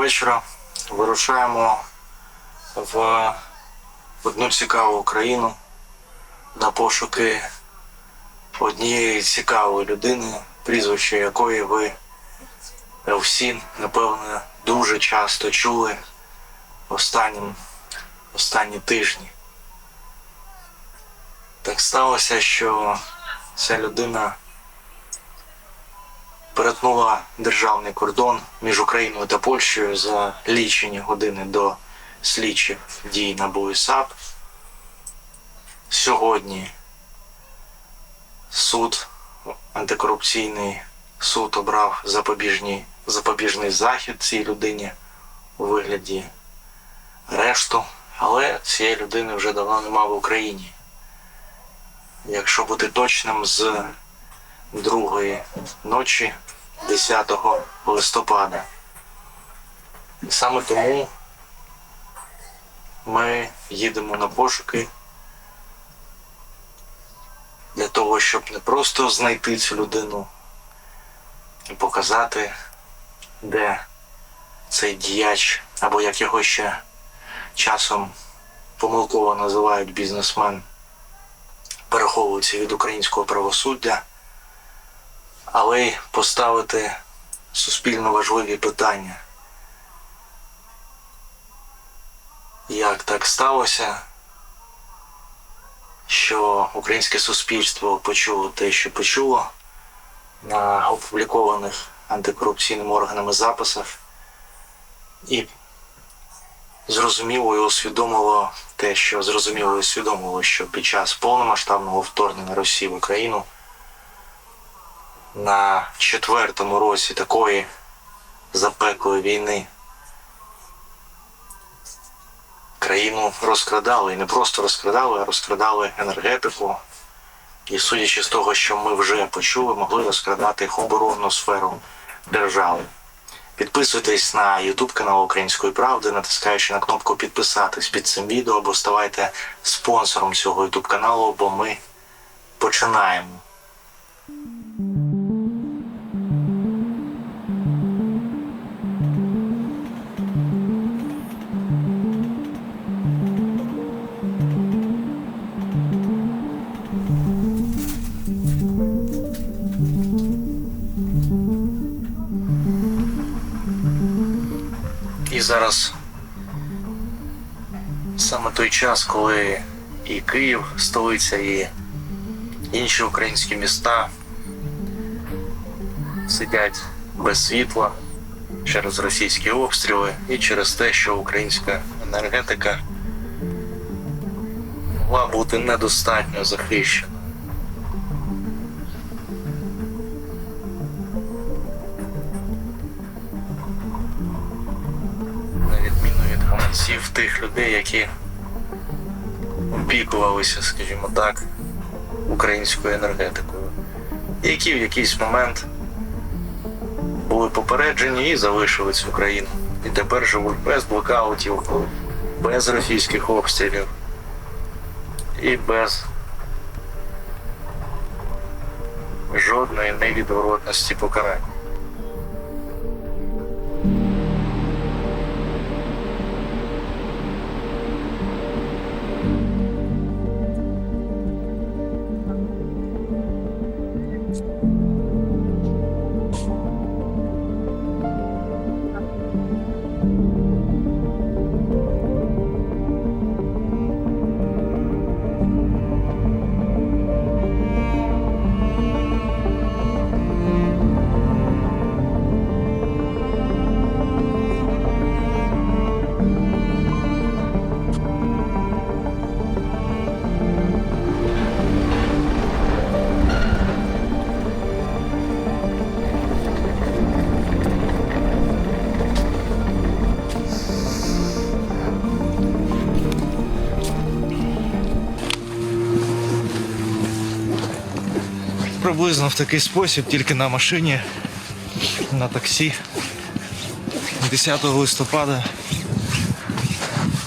вечора. Вирушаємо в одну цікаву країну на пошуки однієї цікавої людини, прізвище якої ви всі, напевно, дуже часто чули останні тижні. Так сталося, що ця людина перетнула державний кордон між Україною та Польщею за лічені години до слідчих дій НАБУ і САП. Сьогодні антикорупційний суд обрав запобіжний захід цій людині у вигляді арешту, але цієї людини вже давно нема в Україні. Якщо бути точним, з 2-ї ночі 10 листопада. І саме тому ми їдемо на пошуки для того, щоб не просто знайти цю людину і показати, де цей діяч, або як його ще часом помилково називають бізнесмен, переховується від українського правосуддя, але й поставити суспільно важливі питання. Як так сталося, що українське суспільство почуло те, що почуло на опублікованих антикорупційними органами записах, і зрозуміло і усвідомило те, що зрозуміло і усвідомило, що під час повномасштабного вторгнення Росії в Україну на 4-му році такої запеклої війни країну розкрадали. І не просто розкрадали, а розкрадали енергетику. І судячи з того, що ми вже почули, могли розкрадати оборонну сферу держави. Підписуйтесь на YouTube канал Української правди, натискаючи на кнопку підписатись під цим відео, або ставайте спонсором цього YouTube каналу, бо ми починаємо. І зараз саме той час, коли і Київ, столиця, і інші українські міста сидять без світла через російські обстріли і через те, що українська енергетика могла бути недостатньо захищена. Тих людей, які опікувалися, скажімо так, українською енергетикою, які в якийсь момент були попереджені і залишили цю країну. І тепер живуть без блокаутів, без російських обстрілів і без жодної невідворотності покарання. Приблизно в такий спосіб, тільки на машині, на таксі. 10 листопада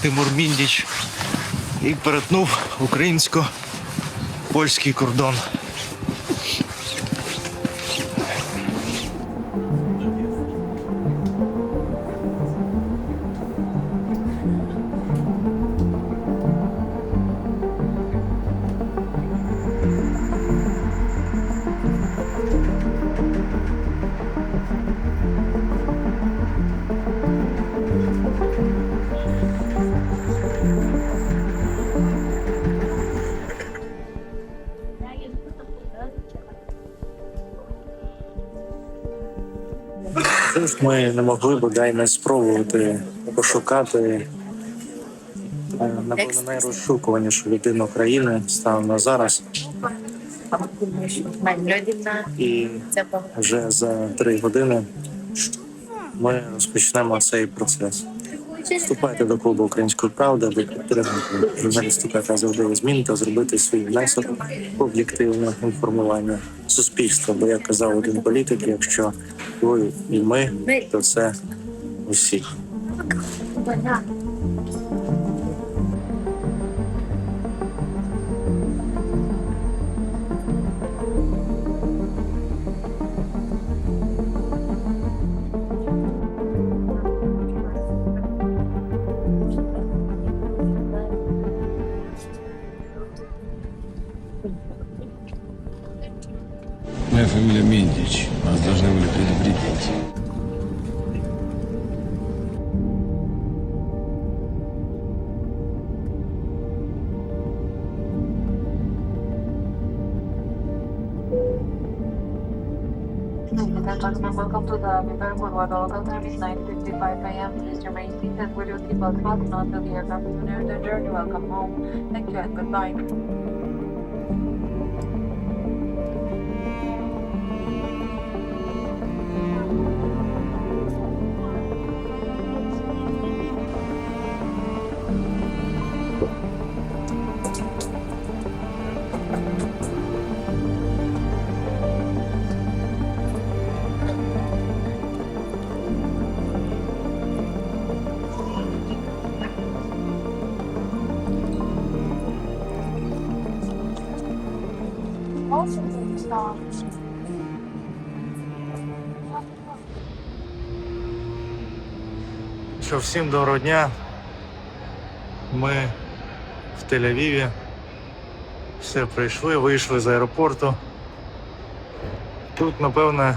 Тимур Міндіч і перетнув українсько-польський кордон. Тож ми не могли бодай не спробувати пошукати напевно найрозшукуванішу людину країни станом на зараз. І вже за 3 години ми розпочнемо цей процес. Вступайте до клубу Української правди, аби підтримати журналістику, яка завжди змін, та зробити свій внесок в об'єктивне інформування суспільства. Бо як казав один політик, якщо ви і ми, то це усі. Моя фамилия Мендич. Нас должны были предупредить. Welcome to the Viper Boulevard. Local time is 9:55 a.m. Please remain seated with your seatbelt fastened until the aircraft is near the journey. Welcome home. Thank you and goodbye. Що, всім доброго дня. Ми в Тель-Авіві. Все, прийшли, вийшли з аеропорту. Тут, напевно,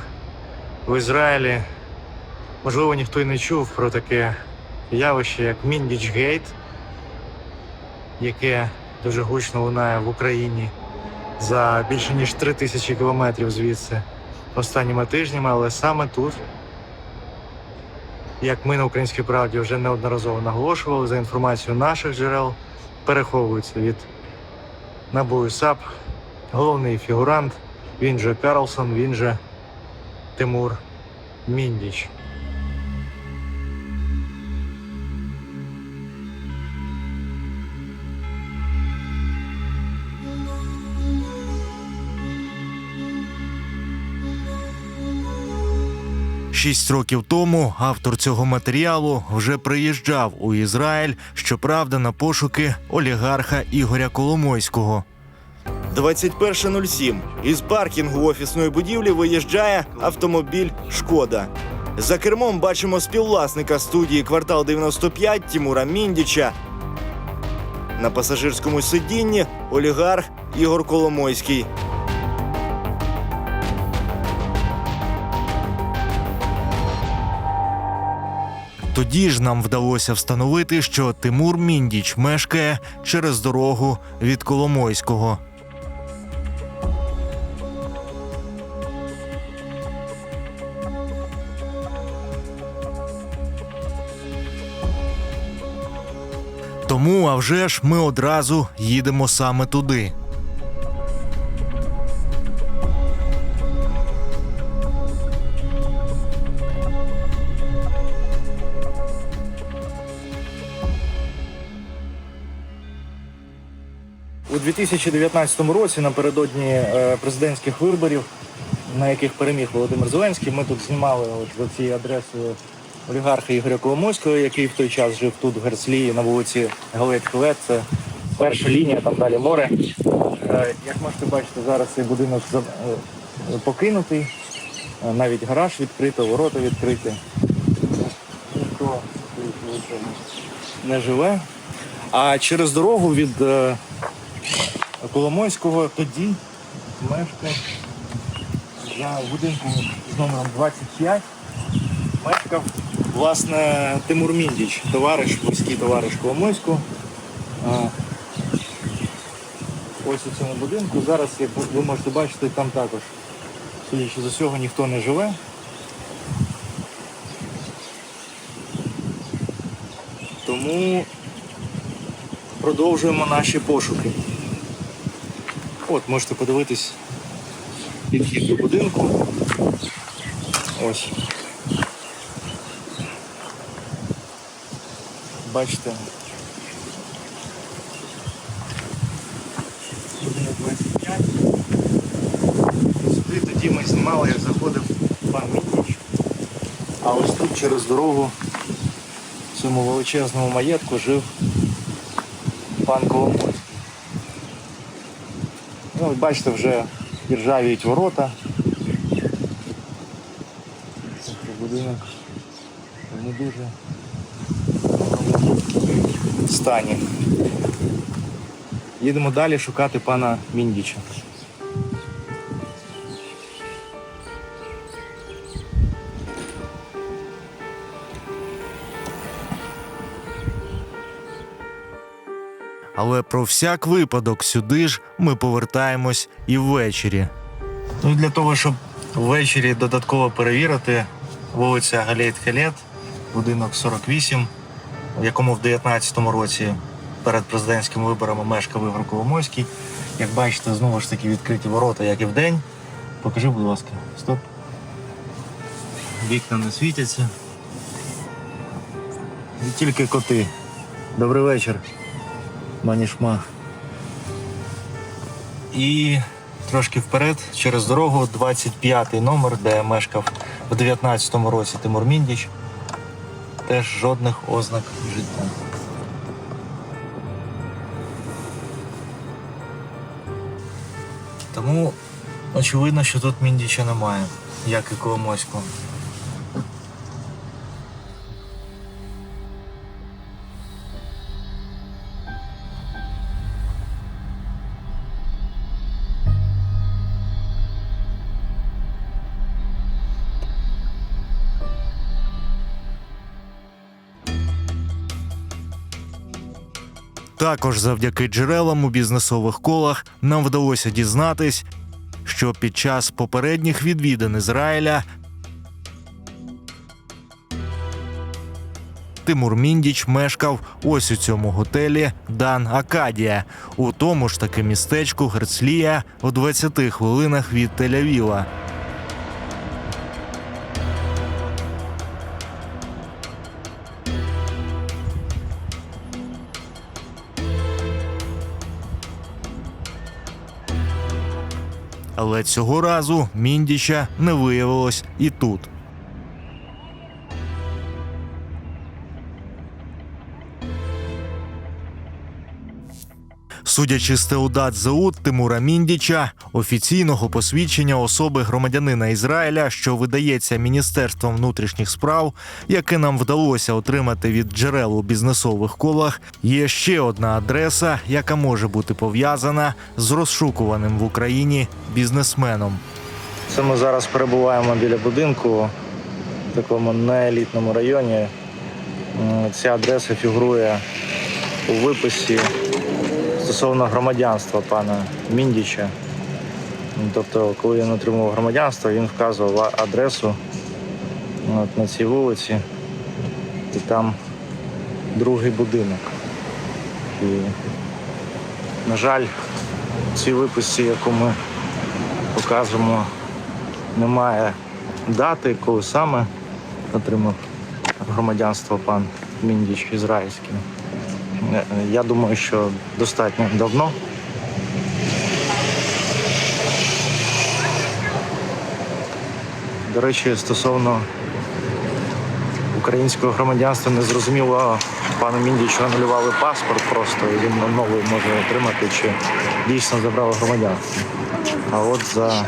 в Ізраїлі, можливо, ніхто й не чув про таке явище, як Міндіч-гейт, яке дуже гучно лунає в Україні за більше ніж 3000 кілометрів звідси останніми тижнями, але саме тут, як ми на Українській правді вже неодноразово наголошували, за інформацією наших джерел, переховується від НАБУ і САП головний фігурант, він же Карлсон, він же Тимур Міндіч. Шість років тому автор цього матеріалу вже приїжджав у Ізраїль, щоправда, на пошуки олігарха Ігоря Коломойського. 21:07. Із паркінгу офісної будівлі виїжджає автомобіль «Шкода». За кермом бачимо співвласника студії «Квартал 95» Тимура Міндіча. На пасажирському сидінні олігарх Ігор Коломойський. Тоді ж нам вдалося встановити, що Тимур Міндіч мешкає через дорогу від Коломойського. Тому, а вже ж, ми одразу їдемо саме туди. У 2019 році, напередодні президентських виборів, на яких переміг Володимир Зеленський, ми тут знімали за цією адресою олігарха Ігоря Коломойського, який в той час жив тут, в Герцлії, на вулиці Галець-Хвилет. Це перша лінія, там далі море. Як можете бачити, зараз цей будинок покинутий, навіть гараж відкритий, ворота відкриті. Ніхто не живе. А через дорогу від Коломойського тоді мешкав за будинком з номером 25 мешкав, власне, Тимур Міндіч, товариш, близький товариш Коломойського. Ось у цьому будинку. Зараз, як ви можете бачити, там також, судячи з усього, ніхто не живе. Тому продовжуємо наші пошуки. От, можете подивитись підхід до будинку. Ось. Бачите. Будинок 25. Сюди тоді ми знімали, як заходив пан Міндіч. А ось тут через дорогу в цьому величезному маєтку жив пан Коломойський. Ну, от бачите, вже іржавіють ворота. Цей будинок в не дуже стані. Їдемо далі шукати пана Міндіча. Але про всяк випадок сюди ж ми повертаємось і ввечері. Ну і для того, щоб ввечері додатково перевірити, вулиця Галейт-Халет, будинок 48, в якому в 19-му році перед президентськими виборами мешкав Ігор Коломойський. Як бачите, знову ж таки відкриті ворота, як і вдень. Покажи, будь ласка. Стоп. Вікна не світяться. І тільки коти. Добрий вечір, манішма. І трошки вперед, через дорогу, 25-й номер, де мешкав в 19-му році Тимур Міндіч. Теж жодних ознак життя. Тому очевидно, що тут Міндіча немає, як і Коломойського. Також завдяки джерелам у бізнесових колах нам вдалося дізнатись, що під час попередніх відвідин Ізраїля Тимур Міндіч мешкав ось у цьому готелі «Дан Акадія», у тому ж таки містечку Герцлія у 20 хвилинах від Тель-Авіва. Але цього разу Міндіча не виявилось і тут. Судячи з Теудат Зеут Тимура Міндіча, офіційного посвідчення особи громадянина Ізраїля, що видається Міністерством внутрішніх справ, яке нам вдалося отримати від джерел у бізнесових колах, є ще одна адреса, яка може бути пов'язана з розшукуваним в Україні бізнесменом. Це ми зараз перебуваємо біля будинку в такому неелітному районі. Ця адреса фігурує у виписі стосовно громадянства пана Міндіча. Тобто, коли він отримував громадянство, він вказував адресу на цій вулиці, і там другий будинок. І, на жаль, в цій виписці, яку ми показуємо, немає дати, коли саме отримав громадянство пан Міндіч ізраїльський. Я думаю, що достатньо давно. До речі, стосовно українського громадянства, не зрозуміло, пану Міндічу анулювали паспорт просто, і він новий може отримати, чи дійсно забрали громадянство. А от за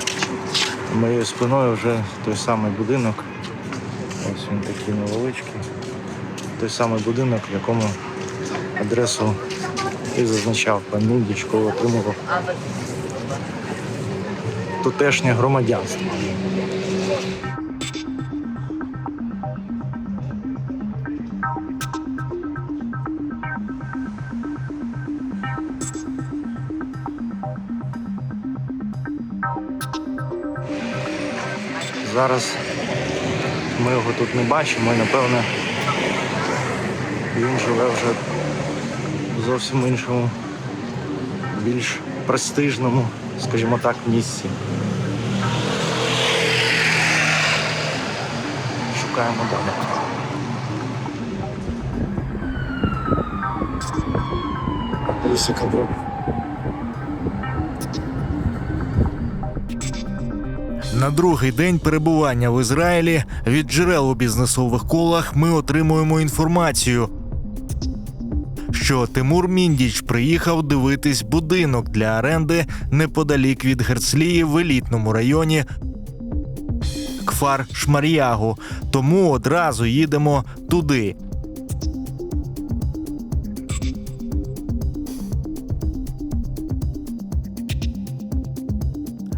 моєю спиною вже той самий будинок. Ось він такий невеличкий. Той самий будинок, в якому адресу і зазначав пан Міндіч, коли отримував тутешнє громадянство. Зараз ми його тут не бачимо і, напевне, Він живе вже в зовсім іншому, більш престижному, скажімо так, місці. Шукаємо далі. Ось яка дорога. На другий день перебування в Ізраїлі від джерел у бізнесових колах ми отримуємо інформацію, що Тимур Міндіч приїхав дивитись будинок для оренди неподалік від Герцлії в елітному районі Кфар Шмар'ягу, тому одразу їдемо туди.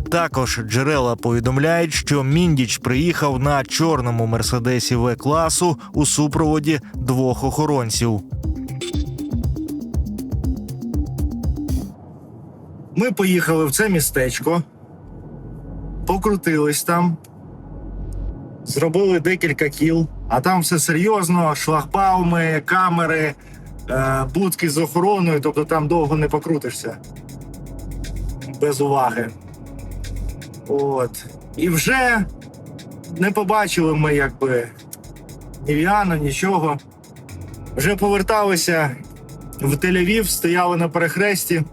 Також джерела повідомляють, що Міндіч приїхав на чорному мерседесі В-класу у супроводі 2 охоронців. Ми поїхали в це містечко, покрутились там, зробили декілька кіл, а там все серйозно, шлагбауми, камери, будки з охороною, тобто там довго не покрутишся, без уваги. От. І вже не побачили ми якби ні Віана, нічого. Вже поверталися в Тель-Авів, стояли на перехресті,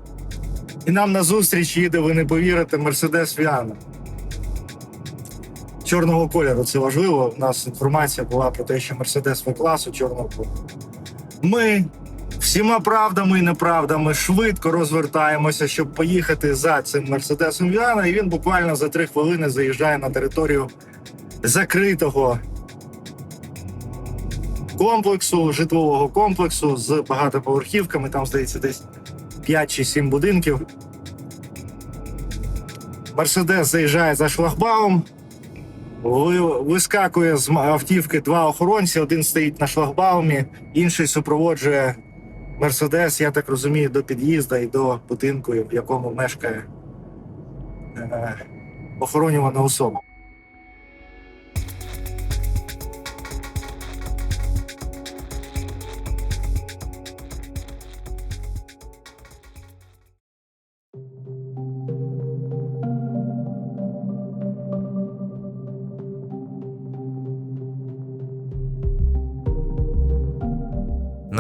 і нам назустріч їде, ви не повірите, Мерседес Віана. Чорного кольору, це важливо. У нас інформація була про те, що Мерседес В-класу чорного кольору. Ми всіма правдами і неправдами швидко розвертаємося, щоб поїхати за цим Мерседесом Віана, і він буквально за 3 хвилини заїжджає на територію закритого комплексу, житлового комплексу з багатоповерхівками. Там, здається, десь 5 чи 7 будинків. Мерседес заїжджає за шлагбаум, вискакує з автівки 2 охоронці, один стоїть на шлагбаумі, інший супроводжує Мерседес, я так розумію, до під'їзду і до будинку, в якому мешкає охоронювана особа.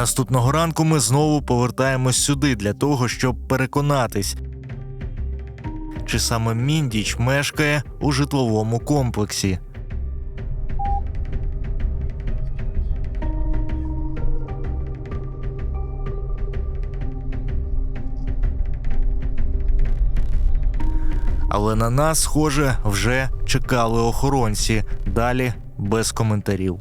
Наступного ранку ми знову повертаємось сюди для того, щоб переконатись, чи саме Міндіч мешкає у житловому комплексі. Але на нас, схоже, вже чекали охоронці. Далі без коментарів.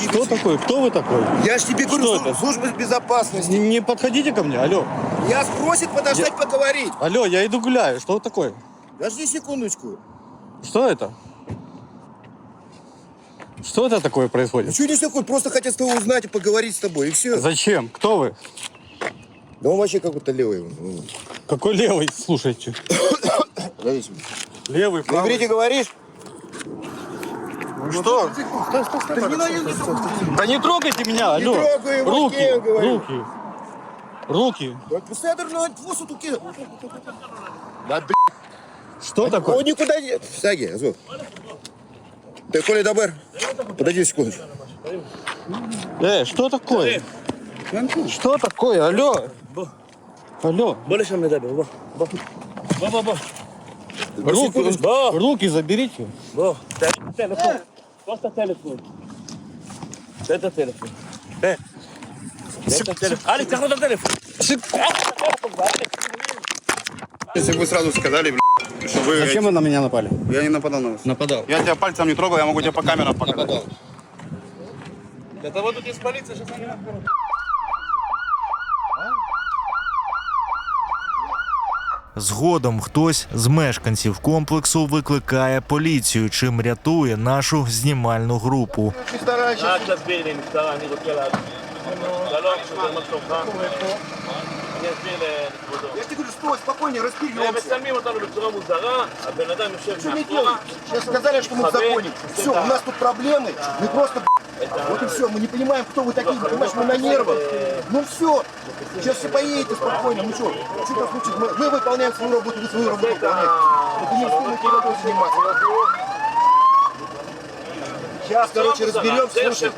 Кто такой? Кто вы такой? Я ж тебе говорю, Что это? служба безопасности. Не подходите ко мне, алло. Я просит подождать поговорить. Алло, я иду гуляю. Что вы такое? Подожди секундочку. Что это? Что это такое происходит? Ничего не такое, просто хотят с тобой узнать и поговорить с тобой, и все. Зачем? Кто вы? Да он вообще какой-то левый. Какой левый? Слушайте. Подожди. Левый, правый. Говорите, говоришь? Что? Да не трогайте меня, алло. трогай его, Руки, я говорю. руки. Руки. Пускай твой туки. Да, Что такое? он никуда не... Саги, звук. Ты, Коля Добер, подожди секундочку. Что такое? Что такое? Алло. Алло. Руки заберите. Если бы вы сразу сказали, что вы... Зачем вы на меня напали? Я не нападал на вас. Нападал. Я тебя пальцем не трогал, я могу тебе по камерам показать. Нападал. Згодом хтось з мешканців комплексу викликає поліцію, чим рятує нашу знімальну групу. Я тебе говорю, стой, спокойнее, разберемся. Что не делать? Сейчас сказали, что мы в законе. Все, у нас тут проблемы. Мы просто Вот и все. Мы не понимаем, кто вы такие. Понимаешь, мы на нервах. Ну все. Сейчас все поедете спокойно. Ну что? Что-то случится. Мы выполняем свою работу, вы свою работу выполняете. Вот не вздумайте работой заниматься. Сейчас, короче, разберемся. Слушай,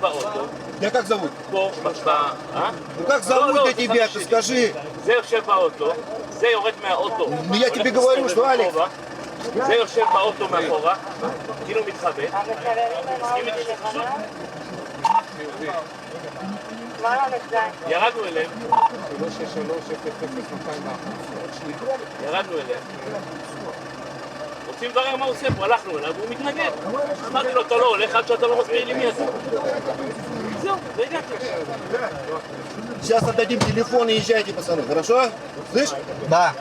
тебя как зовут? Ну как зовут я тебя, ты скажи. זה יושב באוטו, זה יורד מהאוטו. Ну я тебе говорю, что Алекс. זה יושב באוטו מאחורה, כאילו מתחבא. מסכים איתי שזה חשוב? ירדנו אליהם. ירדנו אליהם. רוצים לברר מה הוא עושה פה, הלכנו אליו והוא מתנגד. אמרתי לו, אתה לא הולך עד שאתה לא מסביר לי מי אתה. זהו, והגעתי. Сейчас отдадим телефон и езжайте, пацаны, хорошо? Слышь? Да.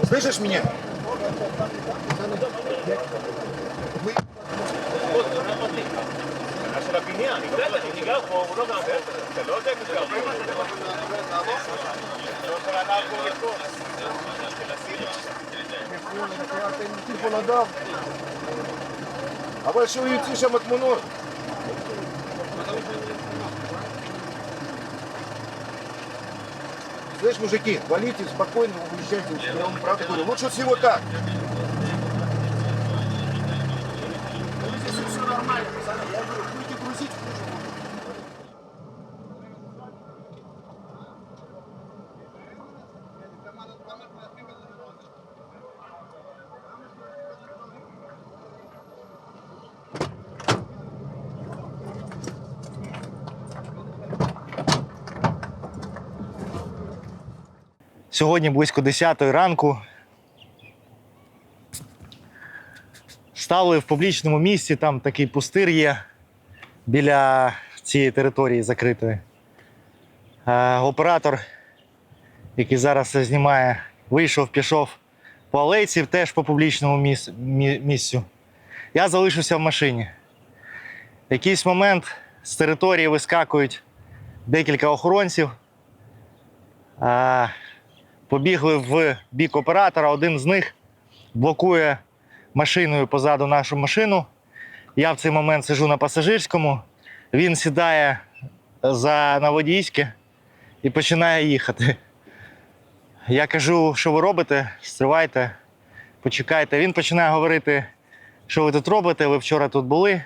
Слышишь меня? של הבניין, אני גר פה, הוא לא גר פה. אתה לא יודע כזה הרבה. Телефон отдал. А большой уйти, шам от мунор. Слышь, мужики, валите спокойно, уезжайте. Я вам правду говорю. Лучше всего так. Здесь все нормально, пацаны. Я говорю, будете грузить, хуже будет. Сьогодні близько 10 ранку. Стали в публічному місці, там такий пустир є біля цієї території закритої. Оператор, який зараз це знімає, вийшов, пішов по алейці, теж по публічному місцю. Я залишився в машині. В якийсь момент з території вискакують декілька охоронців. Побігли в бік оператора, один з них блокує машиною позаду нашу машину. Я в цей момент сиджу на пасажирському, він сідає на водійське і починає їхати. Я кажу, що ви робите? Стривайте, почекайте. Він починає говорити, що ви тут робите, ви вчора тут були.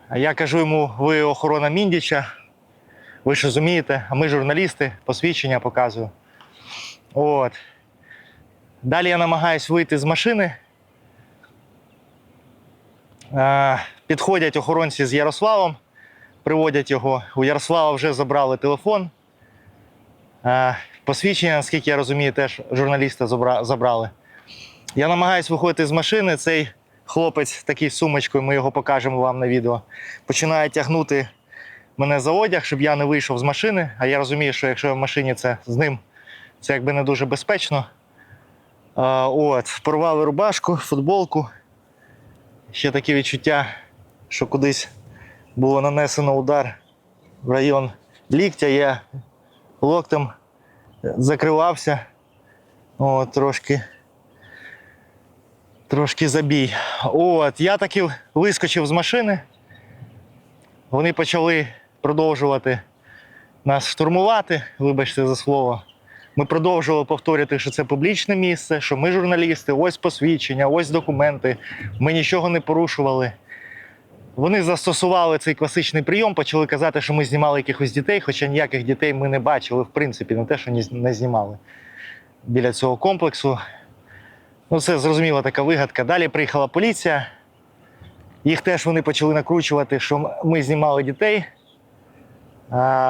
А я кажу йому, ви охорона Міндіча, ви ж розумієте, а ми журналісти, посвідчення показую. От. Далі я намагаюсь вийти з машини. Підходять охоронці з Ярославом, приводять його. У Ярослава вже забрали телефон. Посвідчення, наскільки я розумію, теж журналіста забрали. Я намагаюсь виходити з машини. Цей хлопець такий з сумочкою, ми його покажемо вам на відео, починає тягнути мене за одяг, щоб я не вийшов з машини. А я розумію, що якщо я в машині, це з ним, це якби не дуже безпечно. Порвали рубашку, футболку. Ще таке відчуття, що кудись було нанесено удар в район ліктя. Я локтем закривався. Трошки забій. Я таки вискочив з машини. Вони почали продовжувати нас штурмувати, вибачте за слово. Ми продовжували повторювати, що це публічне місце, що ми журналісти, ось посвідчення, ось документи. Ми нічого не порушували. Вони застосували цей класичний прийом, почали казати, що ми знімали якихось дітей, хоча ніяких дітей ми не бачили, в принципі, не те, що не знімали біля цього комплексу. Це зрозуміла така вигадка. Далі приїхала поліція. Їх теж вони почали накручувати, що ми знімали дітей.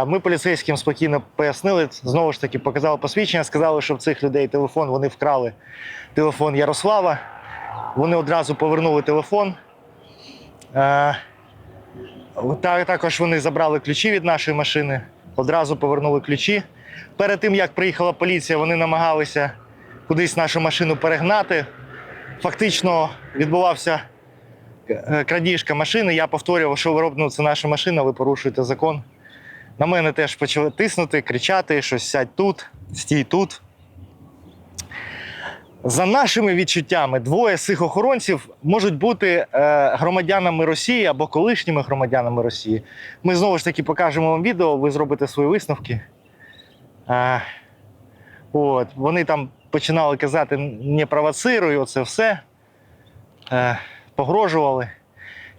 Ми поліцейським спокійно пояснили, знову ж таки показали посвідчення, сказали, що в цих людей телефон, вони вкрали телефон Ярослава. Вони одразу повернули телефон. Також вони забрали ключі від нашої машини, одразу повернули ключі. Перед тим, як приїхала поліція, вони намагалися кудись нашу машину перегнати. Фактично відбувався крадіжка машини. Я повторював, що ви робите, це наша машина, ви порушуєте закон. На мене теж почали тиснути, кричати, що сядь тут, стій тут. За нашими відчуттями, двоє з цих охоронців можуть бути громадянами Росії або колишніми громадянами Росії. Ми знову ж таки покажемо вам відео, ви зробите свої висновки. Вони там починали казати «не провоцируй», оце все. Погрожували.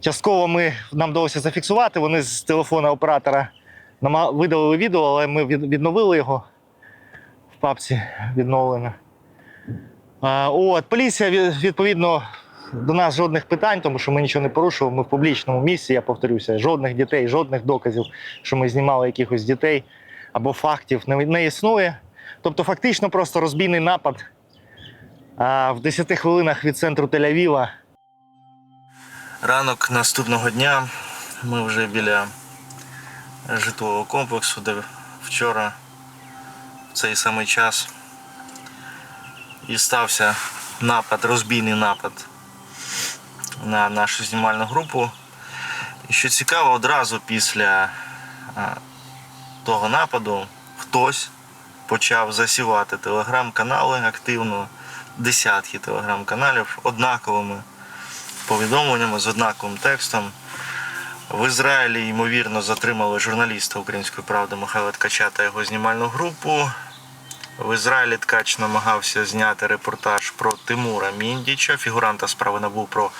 Частково нам вдалося зафіксувати, вони з телефона оператора видалили відео, але ми відновили його в папці відновлено. Поліція, відповідно, до нас жодних питань, тому що ми нічого не порушували. Ми в публічному місці, я повторюся, жодних дітей, жодних доказів, що ми знімали якихось дітей або фактів не існує. Тобто фактично просто розбійний напад в 10 хвилинах від центру Тель-Авіва. Ранок наступного дня ми вже біля житлового комплексу, де вчора в цей самий час і стався напад, розбійний напад на нашу знімальну групу. І що цікаво, одразу після того нападу хтось почав засівати телеграм-канали активно, десятки телеграм-каналів однаковими повідомленнями, з однаковим текстом. В Ізраїлі, ймовірно, затримали журналіста «Української правди» Михайла Ткача та його знімальну групу. В Ізраїлі Ткач намагався зняти репортаж про Тимура Міндіча, фігуранта справи НАБУ про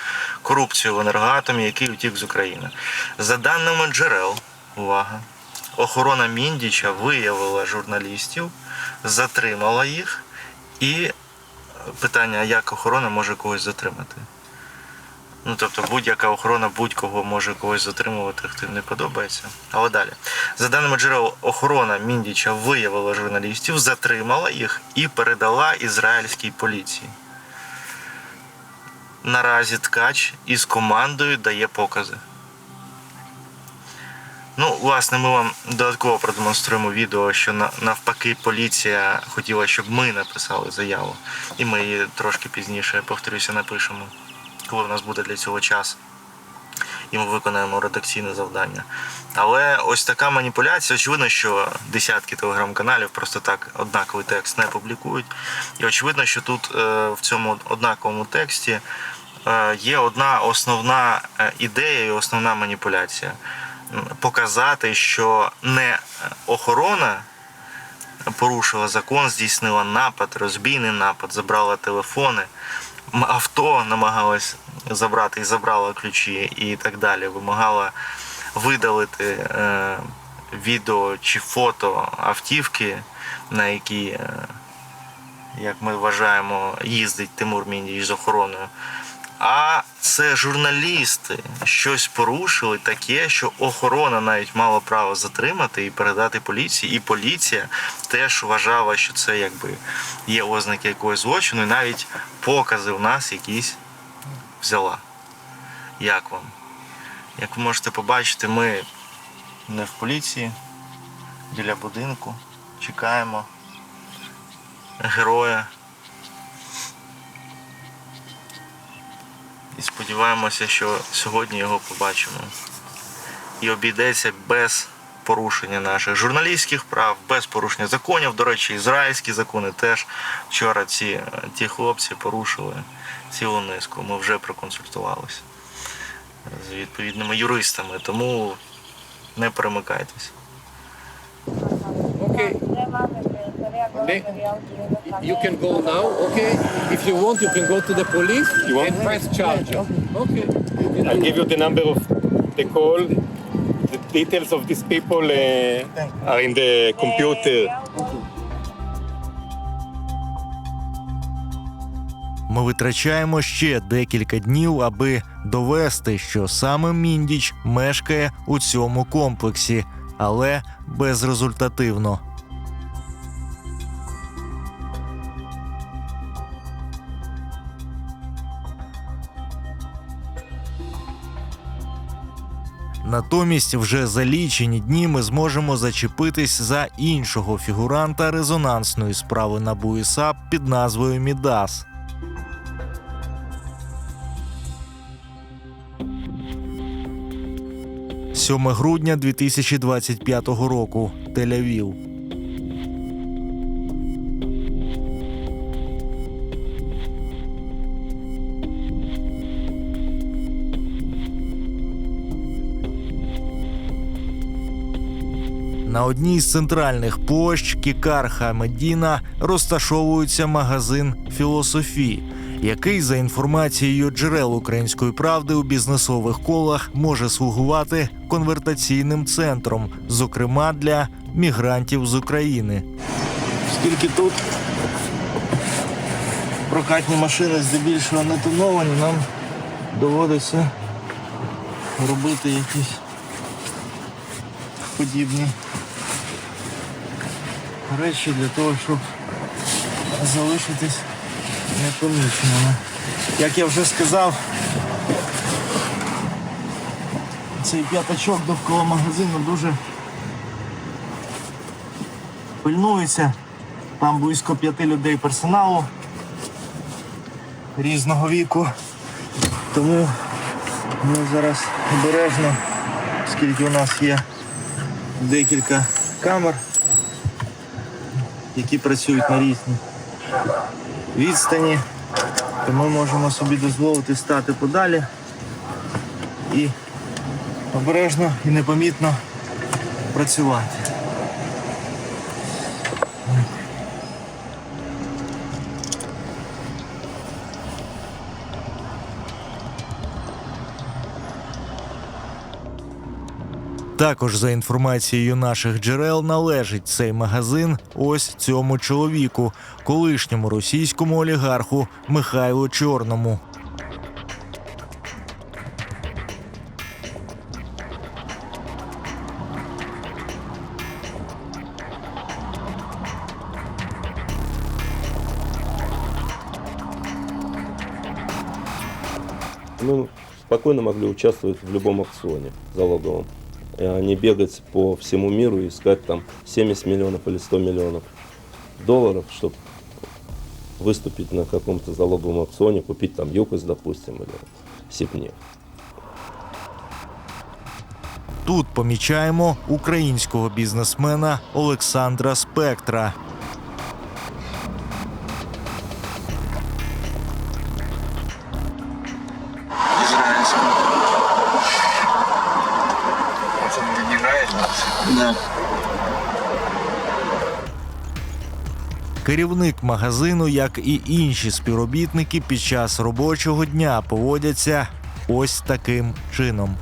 корупцію в енергоатомі, який утік з України. За даними джерел, увага, охорона Міндіча виявила журналістів, затримала їх, і питання, як охорона може когось затримати. Тобто будь-яка охорона будь-кого може когось затримувати, хто їм не подобається. Але далі. За даними джерел, охорона Міндіча виявила журналістів, затримала їх і передала ізраїльській поліції. Наразі Ткач із командою дає покази. Власне, ми вам додатково продемонструємо відео, що навпаки поліція хотіла, щоб ми написали заяву. І ми її трошки пізніше, повторюся, напишемо, коли в нас буде для цього час, і ми виконаємо редакційне завдання. Але ось така маніпуляція, очевидно, що десятки телеграм-каналів просто так однаковий текст не публікують. І очевидно, що тут в цьому однаковому тексті є одна основна ідея і основна маніпуляція. Показати, що не охорона порушила закон, здійснила напад, розбійний напад, забрала телефони, авто намагалась забрати і забрала ключі і так далі. Вимагала видалити відео чи фото автівки, на якій, як ми вважаємо, їздить Тимур Міндіч з охороною. А це журналісти щось порушили таке, що охорона навіть мала право затримати і передати поліції. І поліція теж вважала, що це якби є ознаки якогось злочину, і навіть покази в нас якісь взяла. Як вам? Як ви можете побачити, ми не в поліції, біля будинку, чекаємо героя. І сподіваємося, що сьогодні його побачимо. І обійдеться без порушення наших журналістських прав, без порушення законів. До речі, ізраїльські закони теж вчора ті хлопці порушили цілу низку. Ми вже проконсультувалися з відповідними юристами, тому не перемикайтесь. Okay. You can go now, okay? If you want, you can go to the police and press charges. Okay. I'll give you the number of the call. The details of these people are in the computer. Ми витрачаємо ще декілька днів, аби довести, що саме Міндіч мешкає у цьому комплексі, але безрезультативно. Натомість вже за лічені дні ми зможемо зачепитись за іншого фігуранта резонансної справи НАБУ і САП під назвою Мідас. – 7 грудня 2025 року. Тель-Авів. на одній з центральних площ Кікар Медіна розташовується магазин «Філософі», який, за інформацією джерел «Української правди», у бізнесових колах може слугувати конвертаційним центром, зокрема для мігрантів з України. Оскільки тут прокатні машини здебільшого не тоновані, нам доводиться робити якісь подібні речі для того, щоб залишитись непоміченими. Як я вже сказав, цей п'ятачок довкола магазину дуже пильнується. Там близько 5 людей персоналу різного віку. Тому ми зараз обережно, оскільки у нас є декілька камер, які працюють на різній відстані, то ми можемо собі дозволити стати подалі і обережно і непомітно працювати. Також, за інформацією наших джерел, належить цей магазин ось цьому чоловіку, колишньому російському олігарху Михайлу Чорному. Мы спокойно могли участвовать в любом аукционе залоговом, а не бегать по всему миру и искать там 70 миллионов или 100 миллионов долларов, чтобы выступить на каком-то залоговом аукционе, купить там ЮКОС, допустим, или Сибнефть. Тут помічаємо українського бізнесмена Олександра Спектра. Керівник магазину, як і інші співробітники, під час робочого дня поводяться ось таким чином.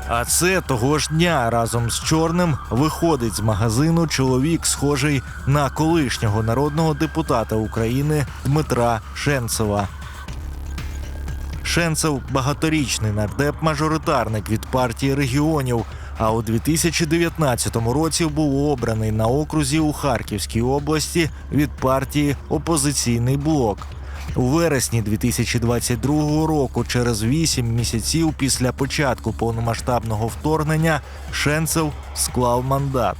А це того ж дня разом з Чорним виходить з магазину чоловік, схожий на колишнього народного депутата України Дмитра Шенцева. Шенцев – багаторічний нардеп-мажоритарник від партії регіонів, а у 2019 році був обраний на окрузі у Харківській області від партії «Опозиційний блок». У вересні 2022 року, через 8 місяців після початку повномасштабного вторгнення, Шенцев склав мандат.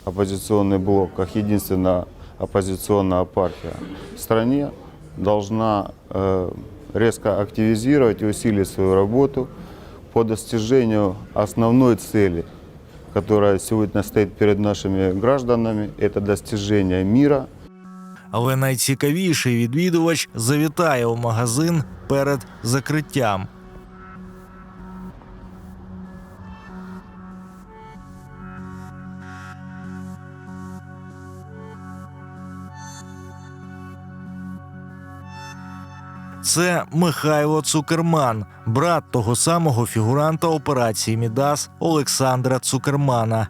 Оппозиционный блок, как единственная оппозиционная партия в стране, должна резко активизировать и усилить свою работу по достижению основной цели, которая сегодня стоит перед нашими гражданами. Это достижение мира. Але найцікавіший відвідувач завітає у магазин перед закриттям. Це Михайло Цукерман, брат того самого фігуранта операції «Мідас» Олександра Цукермана.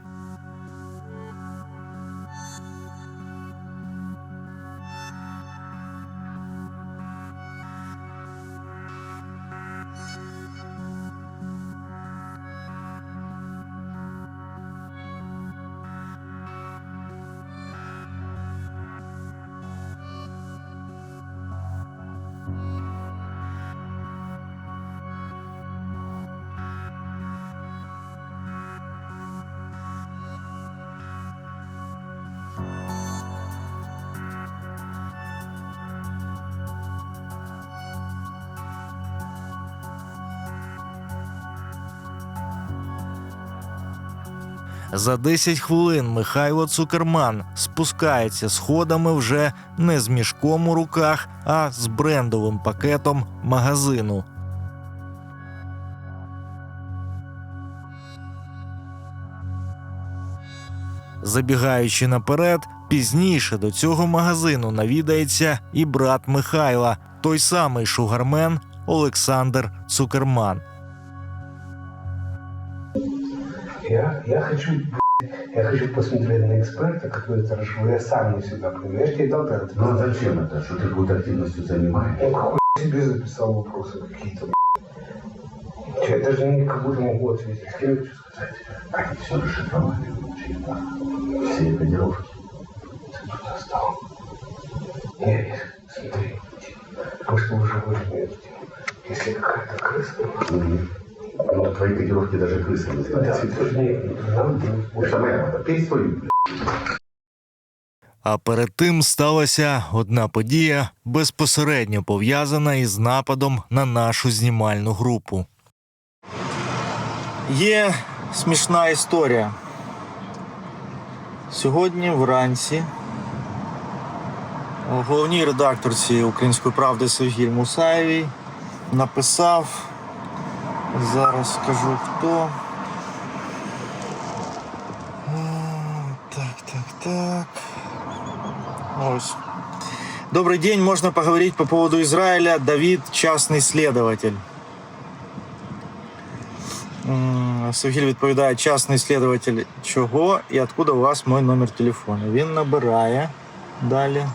За 10 хвилин Михайло Цукерман спускається сходами вже не з мішком у руках, а з брендовим пакетом магазину. Забігаючи наперед, пізніше до цього магазину навідається і брат Михайла, той самий шугармен Олександр Цукерман. Я хочу посмотреть на эксперта, который это решил. Я сам не сюда приду. Я же тебе дал этот. Ну а зачем это? Что ты какой-то активностью занимаешься? Ну какой себе записал вопросы какие-то. Я даже никому не могу ответить. С кем я хочу сказать? Они все расшифровали, да? Все кодировки. Ты тут достал. Нет, смотри. Мы что уже выяснили. Если какая-то крыса... Ну, твои кодировки даже крысы не знают. Да, это же не... Это моя надо. Пей свою, А перед тим сталася одна подія, безпосередньо пов'язана із нападом на нашу знімальну групу. Є смішна історія. Сьогодні вранці головній редакторці «Української правди» Севгіль Мусаєвій написав, зараз скажу хто. Так. Ось. Добрый день, можно поговорить по поводу Израиля? Давид, частный следователь. Севгіль відповідає, частний слідователь чого і откуда у вас мой номер телефону. Він набирає далі.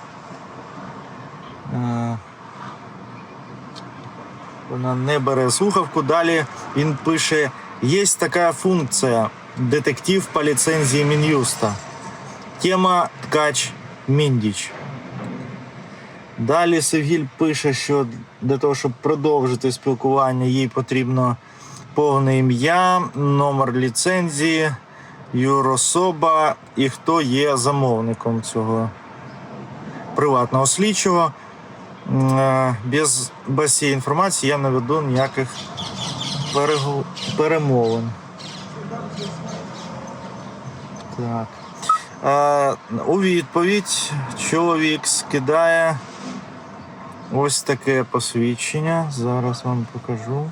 Вона не бере слухавку. Далі він пише, є така функція детектив по ліцензії Мін'юста. Тема Ткач Міндіч. Далі Севгіль пише, що для того, щоб продовжити спілкування, їй потрібно повне ім'я, номер ліцензії, юрособа і хто є замовником цього приватного слідчого. Без цієї інформації я не веду ніяких перемовин. Так. У відповідь чоловік скидає ось таке посвідчення. Зараз вам покажу.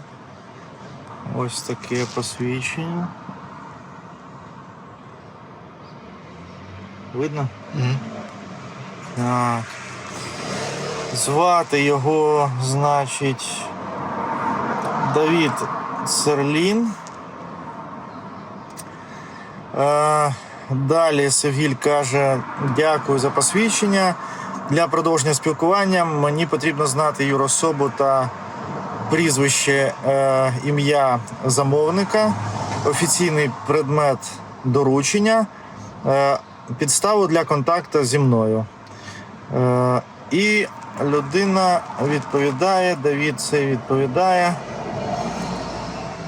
Ось таке посвідчення. Видно? Так. Звати його, значить, Давид Серлін. Далі Севгіль каже, дякую за посвідчення. Для продовження спілкування мені потрібно знати юрособу та прізвище, ім'я замовника, офіційний предмет доручення, підставу для контакту зі мною. І людина відповідає, Давид це відповідає.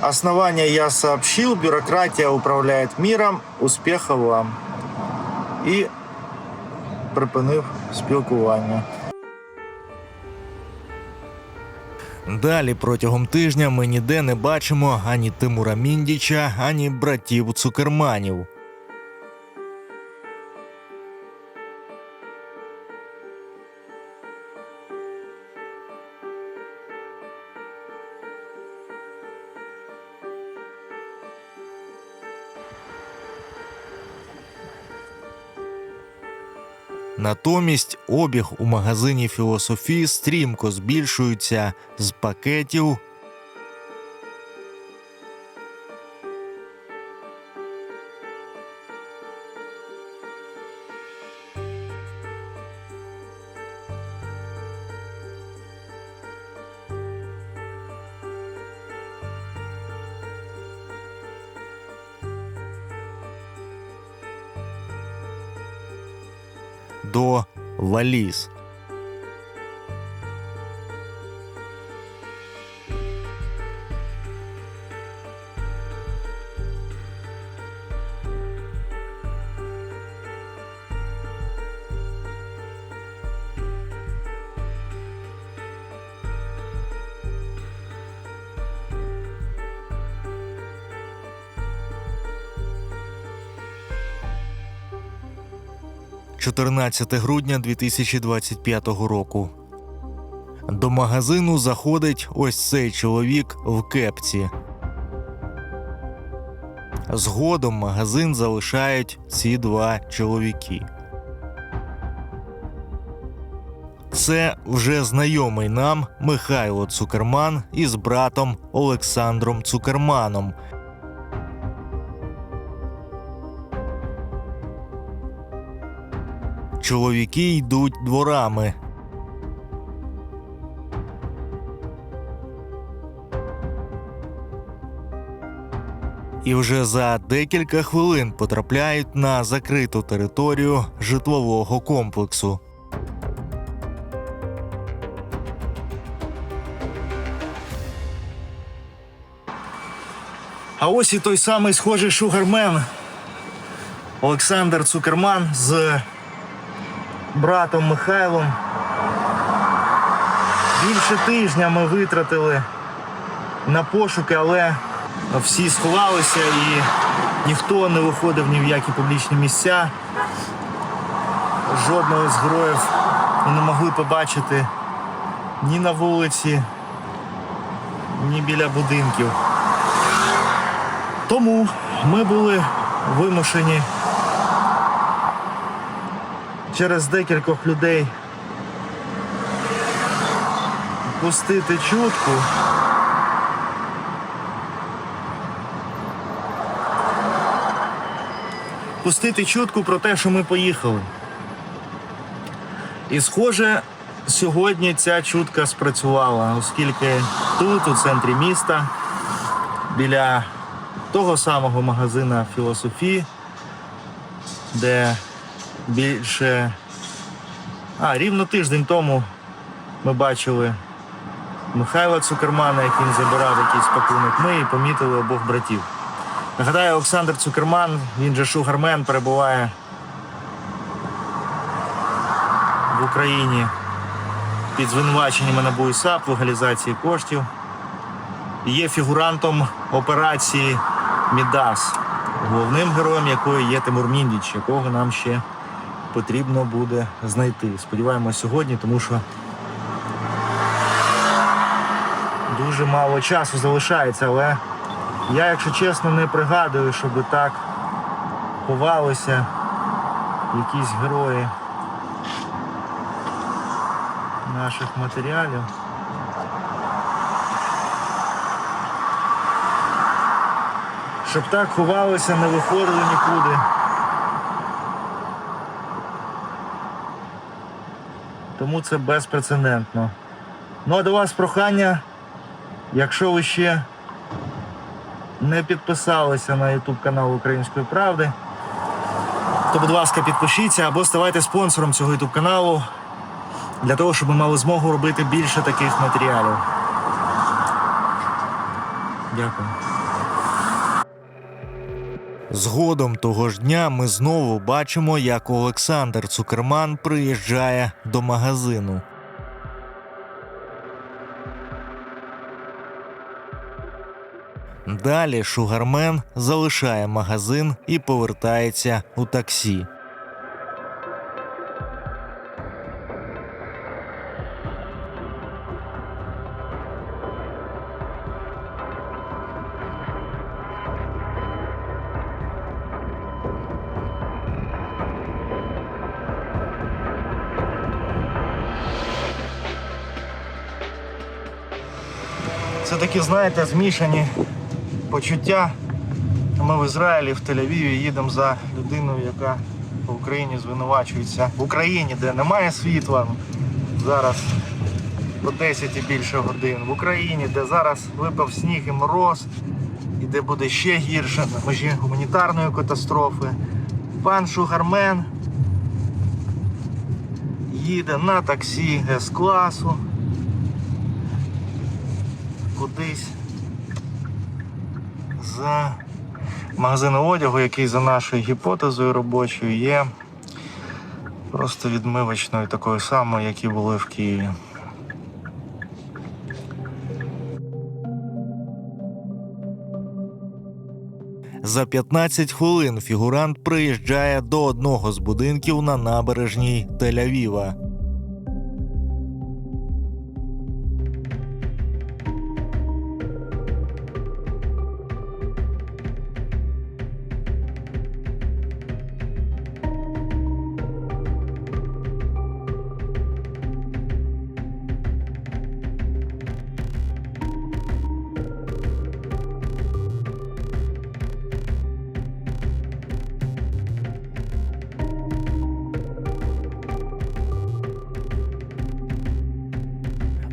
Основание я сообщил, бюрократия управляет миром, успехов вам. І припинив спілкування. Далі протягом тижня ми ніде не бачимо ані Тимура Міндіча, ані братів Цукерманів. Натомість обіг у магазині «Філософії» стрімко збільшується з пакетів до валіз. 14 грудня 2025 року. До магазину заходить ось цей чоловік в кепці. Згодом магазин залишають ці два чоловіки. Це вже знайомий нам Михайло Цукерман із братом Олександром Цукерманом. Чоловіки йдуть дворами. І вже за декілька хвилин потрапляють на закриту територію житлового комплексу. А ось і той самий схожий шугармен Олександр Цукерман з братом Михайлом. Більше тижня ми витратили на пошуки, але всі сховалися і ніхто не виходив ні в які публічні місця. Жодного з героїв ми не могли побачити ні на вулиці, ні біля будинків. Тому ми були вимушені через декількох людей пустити чутку. Пустити чутку про те, що ми поїхали. І, схоже, сьогодні ця чутка спрацювала, оскільки тут, у центрі міста, біля того самого магазина «Філософі», де рівно тиждень тому ми бачили Михайла Цукермана, як він забирав якийсь пакунок, ми і помітили обох братів. Нагадаю, Олександр Цукерман, він же шугармен, перебуває в Україні під звинуваченнями НАБУ і САП в легалізації коштів. І є фігурантом операції «Мідас», головним героєм якої є Тимур Міндіч, якого нам ще потрібно буде знайти. Сподіваємось сьогодні, тому що дуже мало часу залишається, але я, якщо чесно, не пригадую, щоб так ховалися якісь герої наших матеріалів. Щоб так ховалися, не виходили нікуди. Тому це безпрецедентно. Ну а до вас прохання, якщо ви ще не підписалися на YouTube канал Української правди, то, будь ласка, підпишіться або ставайте спонсором цього YouTube каналу, для того, щоб ми мали змогу робити більше таких матеріалів. Дякую. Згодом того ж дня ми знову бачимо, як Олександр Цукерман приїжджає до магазину. Далі шугармен залишає магазин і повертається у таксі. Це такі, знаєте, змішані почуття. Ми в Ізраїлі, в Тель-Авіві їдемо за людиною, яка в Україні звинувачується. В Україні, де немає світла, зараз по 10 і більше годин. В Україні, де зараз випав сніг і мороз, і де буде ще гірше, на межі гуманітарної катастрофи. Пан шугармен їде на таксі С-класу кудись з магазину одягу, який за нашою гіпотезою робочою є просто відмивочною, такою самою, як і були в Києві. За 15 хвилин фігурант приїжджає до одного з будинків на набережній Тель-Авіва.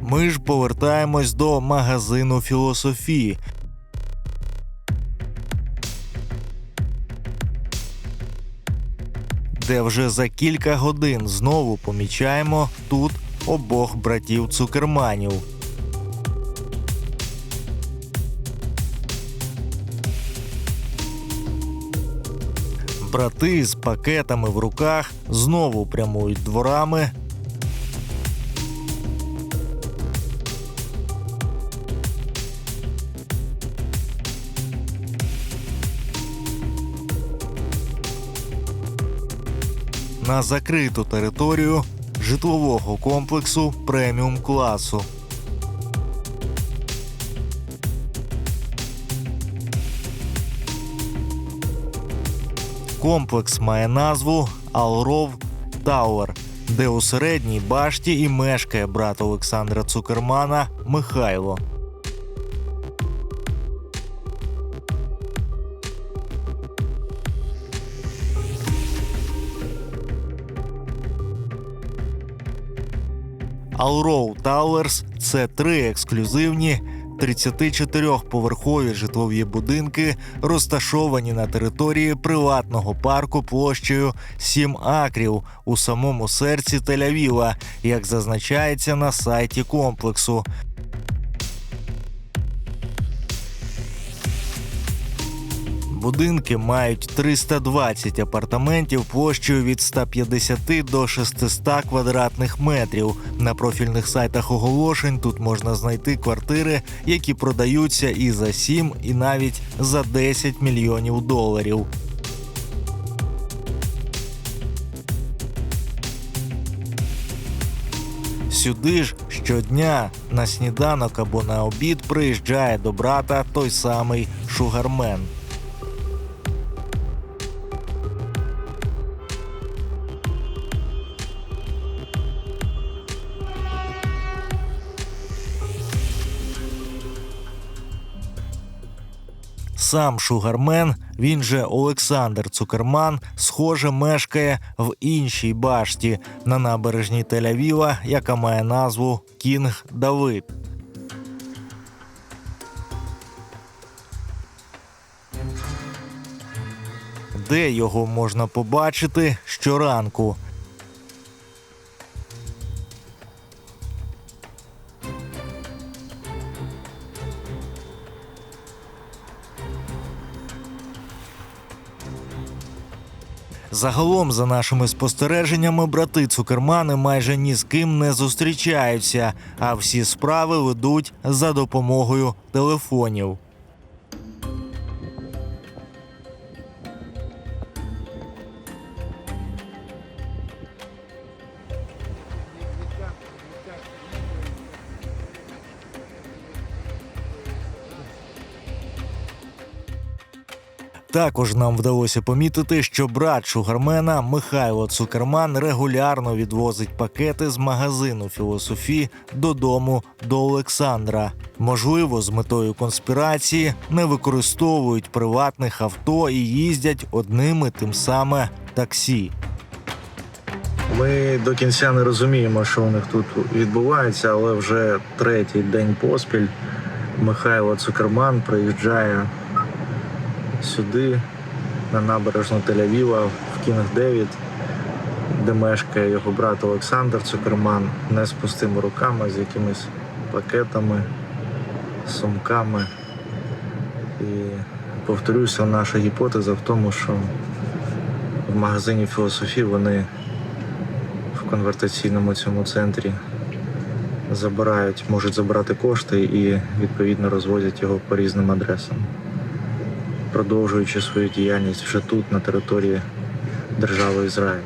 Ми ж повертаємось до магазину філософії. Де вже за кілька годин знову помічаємо тут обох братів Цукерманів. Брати з пакетами в руках знову прямують дворами. На закриту територію житлового комплексу преміум-класу. Комплекс має назву Alrov Tower, де у середній башті і мешкає брат Олександра Цукермана Михайло. Alrov Towers – це 3 ексклюзивні 34-поверхові житлові будинки, розташовані на території приватного парку площею 7 акрів у самому серці Тель-Авіва, як зазначається на сайті комплексу. Будинки мають 320 апартаментів площею від 150 до 600 квадратних метрів. На профільних сайтах оголошень тут можна знайти квартири, які продаються і за 7, і навіть за 10 мільйонів доларів. Сюди ж щодня на сніданок або на обід приїжджає до брата той самий шугармен. Сам шугармен, він же Олександр Цукерман, схоже, мешкає в іншій башті на набережній Тель-Авіва, яка має назву Кінг Давид. Де його можна побачити щоранку? Загалом, за нашими спостереженнями, брати Цукермани майже ні з ким не зустрічаються, а всі справи ведуть за допомогою телефонів. Також нам вдалося помітити, що брат шугармена Михайло Цукерман регулярно відвозить пакети з магазину філософії додому до Олександра. Можливо, з метою конспірації не використовують приватних авто і їздять одним і тим саме таксі. Ми до кінця не розуміємо, що у них тут відбувається, але вже 3-й день поспіль Михайло Цукерман приїжджає сюди, на набережну Тель-Авіва, в Кінг Девід, де мешкає його брат Олександр Цукерман, не з пустими руками, з якимись пакетами, сумками. І, повторюся, наша гіпотеза в тому, що в магазині філософії вони в конвертаційному цьому центрі можуть забрати кошти і, відповідно, розвозять його по різним адресам. продовжуючи свою діяльність вже тут, на території держави Ізраїль.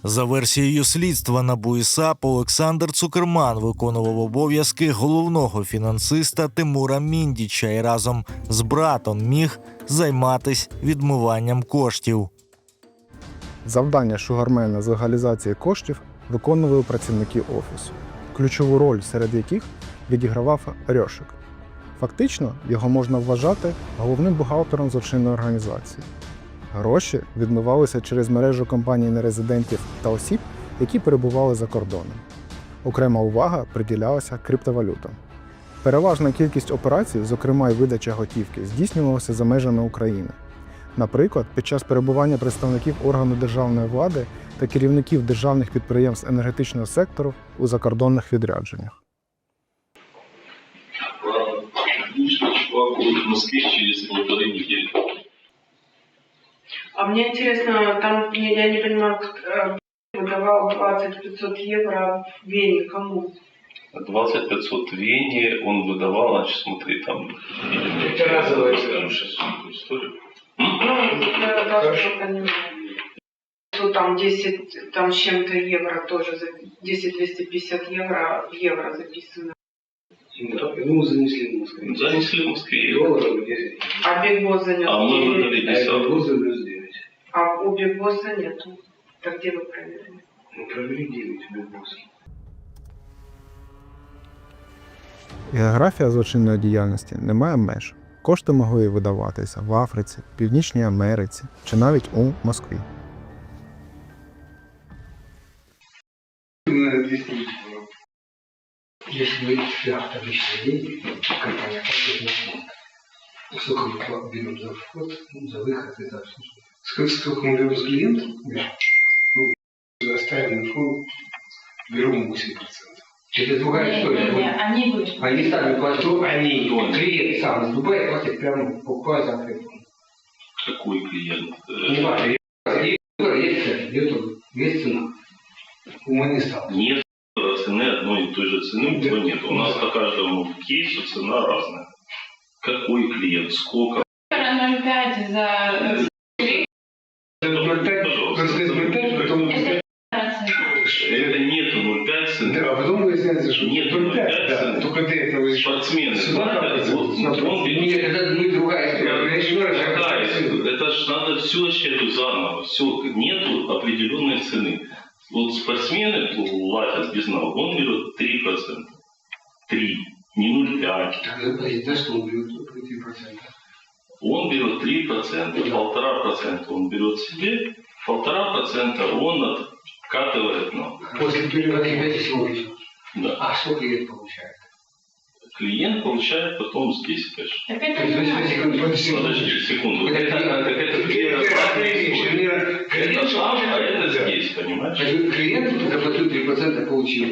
За версією слідства НАБУ і САП, Олександр Цукерман виконував обов'язки головного фінансиста Тимура Міндіча і разом з братом міг займатися відмиванням коштів. Завдання шугармена з легалізації коштів виконували працівники офісу, ключову роль серед яких відігравав Рьошик. Фактично, його можна вважати головним бухгалтером злочинної організації. Гроші відмивалися через мережу компаній нерезидентів та осіб, які перебували за кордоном. Окрема увага приділялася криптовалютам. Переважна кількість операцій, зокрема й видача готівки, здійснювалася за межами України. Наприклад, під час перебування представників органу державної влади та керівників державних підприємств енергетичного сектору у закордонних відрядженнях. Чувак будет в Москве через 1,5 недели. А мне интересно, там, я не понимаю, выдавал 20-500 евро в Вене кому? 20-500 в Вене он выдавал, значит, смотри, там... Это разовая история. Сейчас историю. Я даже понимаю. Что там 10 там, с чем-то евро тоже, 10-250 евро записано. Ну, занесли в Москве. Занесли в Москве. Долларов 10. А Биг занял? А мы выдали 10. А Биг плюс 9. А у Биг нету. Так где вы проверили? Ну, провели 9 у Биг. Географія злочинної діяльності не має меж. Кошти могли видаватися в Африці, Північній Америці чи навіть у Москві. Если вы автор личной деньги, компания платит на фонд. Сколько мы берем за вход, за выход и за обслуживание? Сколько мы берем с клиента? Ну, оставим на фонд, берем 8%. Это другая история. Они сами платят, клиент сам из Дубая платит прямо покупая за телефон. Какой клиент? Не важно, есть цена. Ума не стало. Нет цены одной и той же цены у него нет. У нас по каждому кейсу цена разная. Какой клиент? Сколько? 0,5 за... 0,5, потом... Это нет 0,5 цены. Да, а потом выясняется, что нет 0,5 цены. Только до этого спортсмены. Нет, это будет другая история. Это ж надо все считать заново. Все, нету определенной цены. Вот спортсмены платят без налога, он берет 3%. 3, не 0,5. За что он берет 3%? Он берет 3%, 1,5% он берет себе, 1,5% он откатывает нам. После перевода 5 сегодня. Да. А что клиент получает? Клиент получает потом здесь, конечно. Так это Подожди секунду. Это две разные истории. Это там, а это здесь, понимаешь? Клиент заплатил 3%, получил.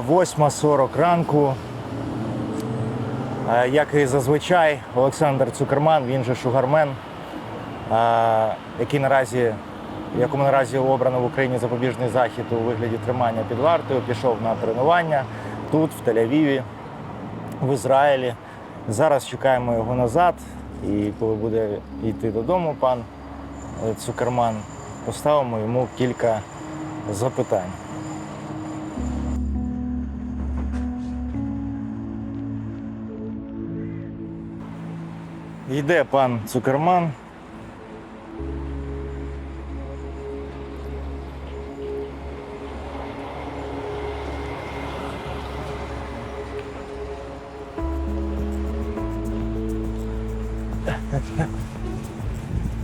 – 8:40 ранку. Як і зазвичай, Олександр Цукерман, він же шугармен, якому наразі обрано в Україні запобіжний захід у вигляді тримання під вартою, пішов на тренування тут, в Тель-Авіві, в Ізраїлі. Зараз чекаємо його назад, і коли буде йти додому пан Цукерман, поставимо йому кілька запитань. Йде пан Цукерман.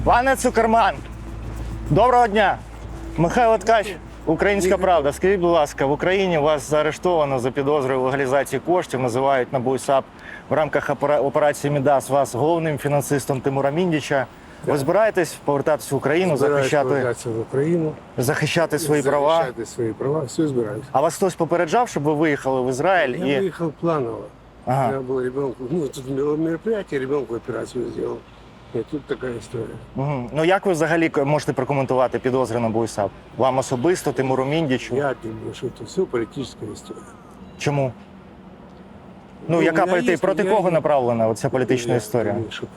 Пане Цукерман, доброго дня! Михайло Ткач, Українська правда. Скажіть, будь ласка, в Україні вас заарештовано за підозрою в легалізації коштів, називають НАБУ і САП в рамках операції «Мідас» вас головним фінансистом Тимура Міндіча. Ви збираєтесь повертатися в Україну, захищати свої права? Захищати свої права, все збираюся. А вас хтось попереджав, щоб ви виїхали в Израиль? Я выехал планово. Ага. Я был ребенку, тут было мероприятие, ребенку операцию сделал. И тут такая история. Угу. Ну як ви взагалі можете прокоментувати підозри на БУСАП? Вам особисто, Тимуру Міндічу? Я думаю, что это все политическая история. Чому? Ну, Ну, яка у мене є- проти я- кого направлена оця політична Я історія? думаю, что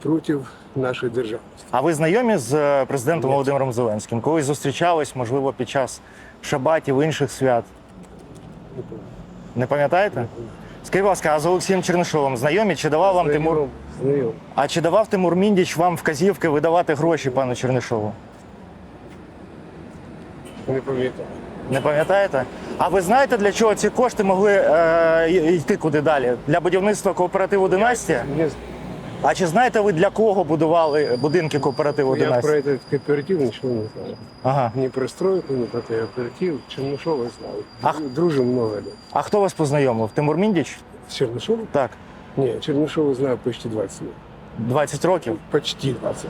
против нашей державности. А ви знайомі з президентом Володимиром Зеленським? Колись зустрічались, можливо, під час шабатів, інших свят? Не помню. Не пам'ятаєте? Скажіть, будь ласка, а з Олексієм Чернишовим знайомі? Чи давав вам Тимур? Знайом. А чи давав Тимур Міндіч вам вказівки видавати гроші пану Чернишову? Не пам'ятаю. Не пам'ятаєте? А ви знаєте, для чого ці кошти могли йти куди далі? Для будівництва кооперативу «Династія»? Не А чи знаєте ви, для кого будували будинки кооперативу Я про «Династія»? этот кооператив ничего не знаю. Ага. Ни про стройку, ни про кооператив. Чернышова знаю. Ах. Дружим много лет. А хто вас познайомив? Тимур Міндіч? С Чернышовым? Так. Нет, Чернышова знаю почти 20 лет. 20 років? Почти 20.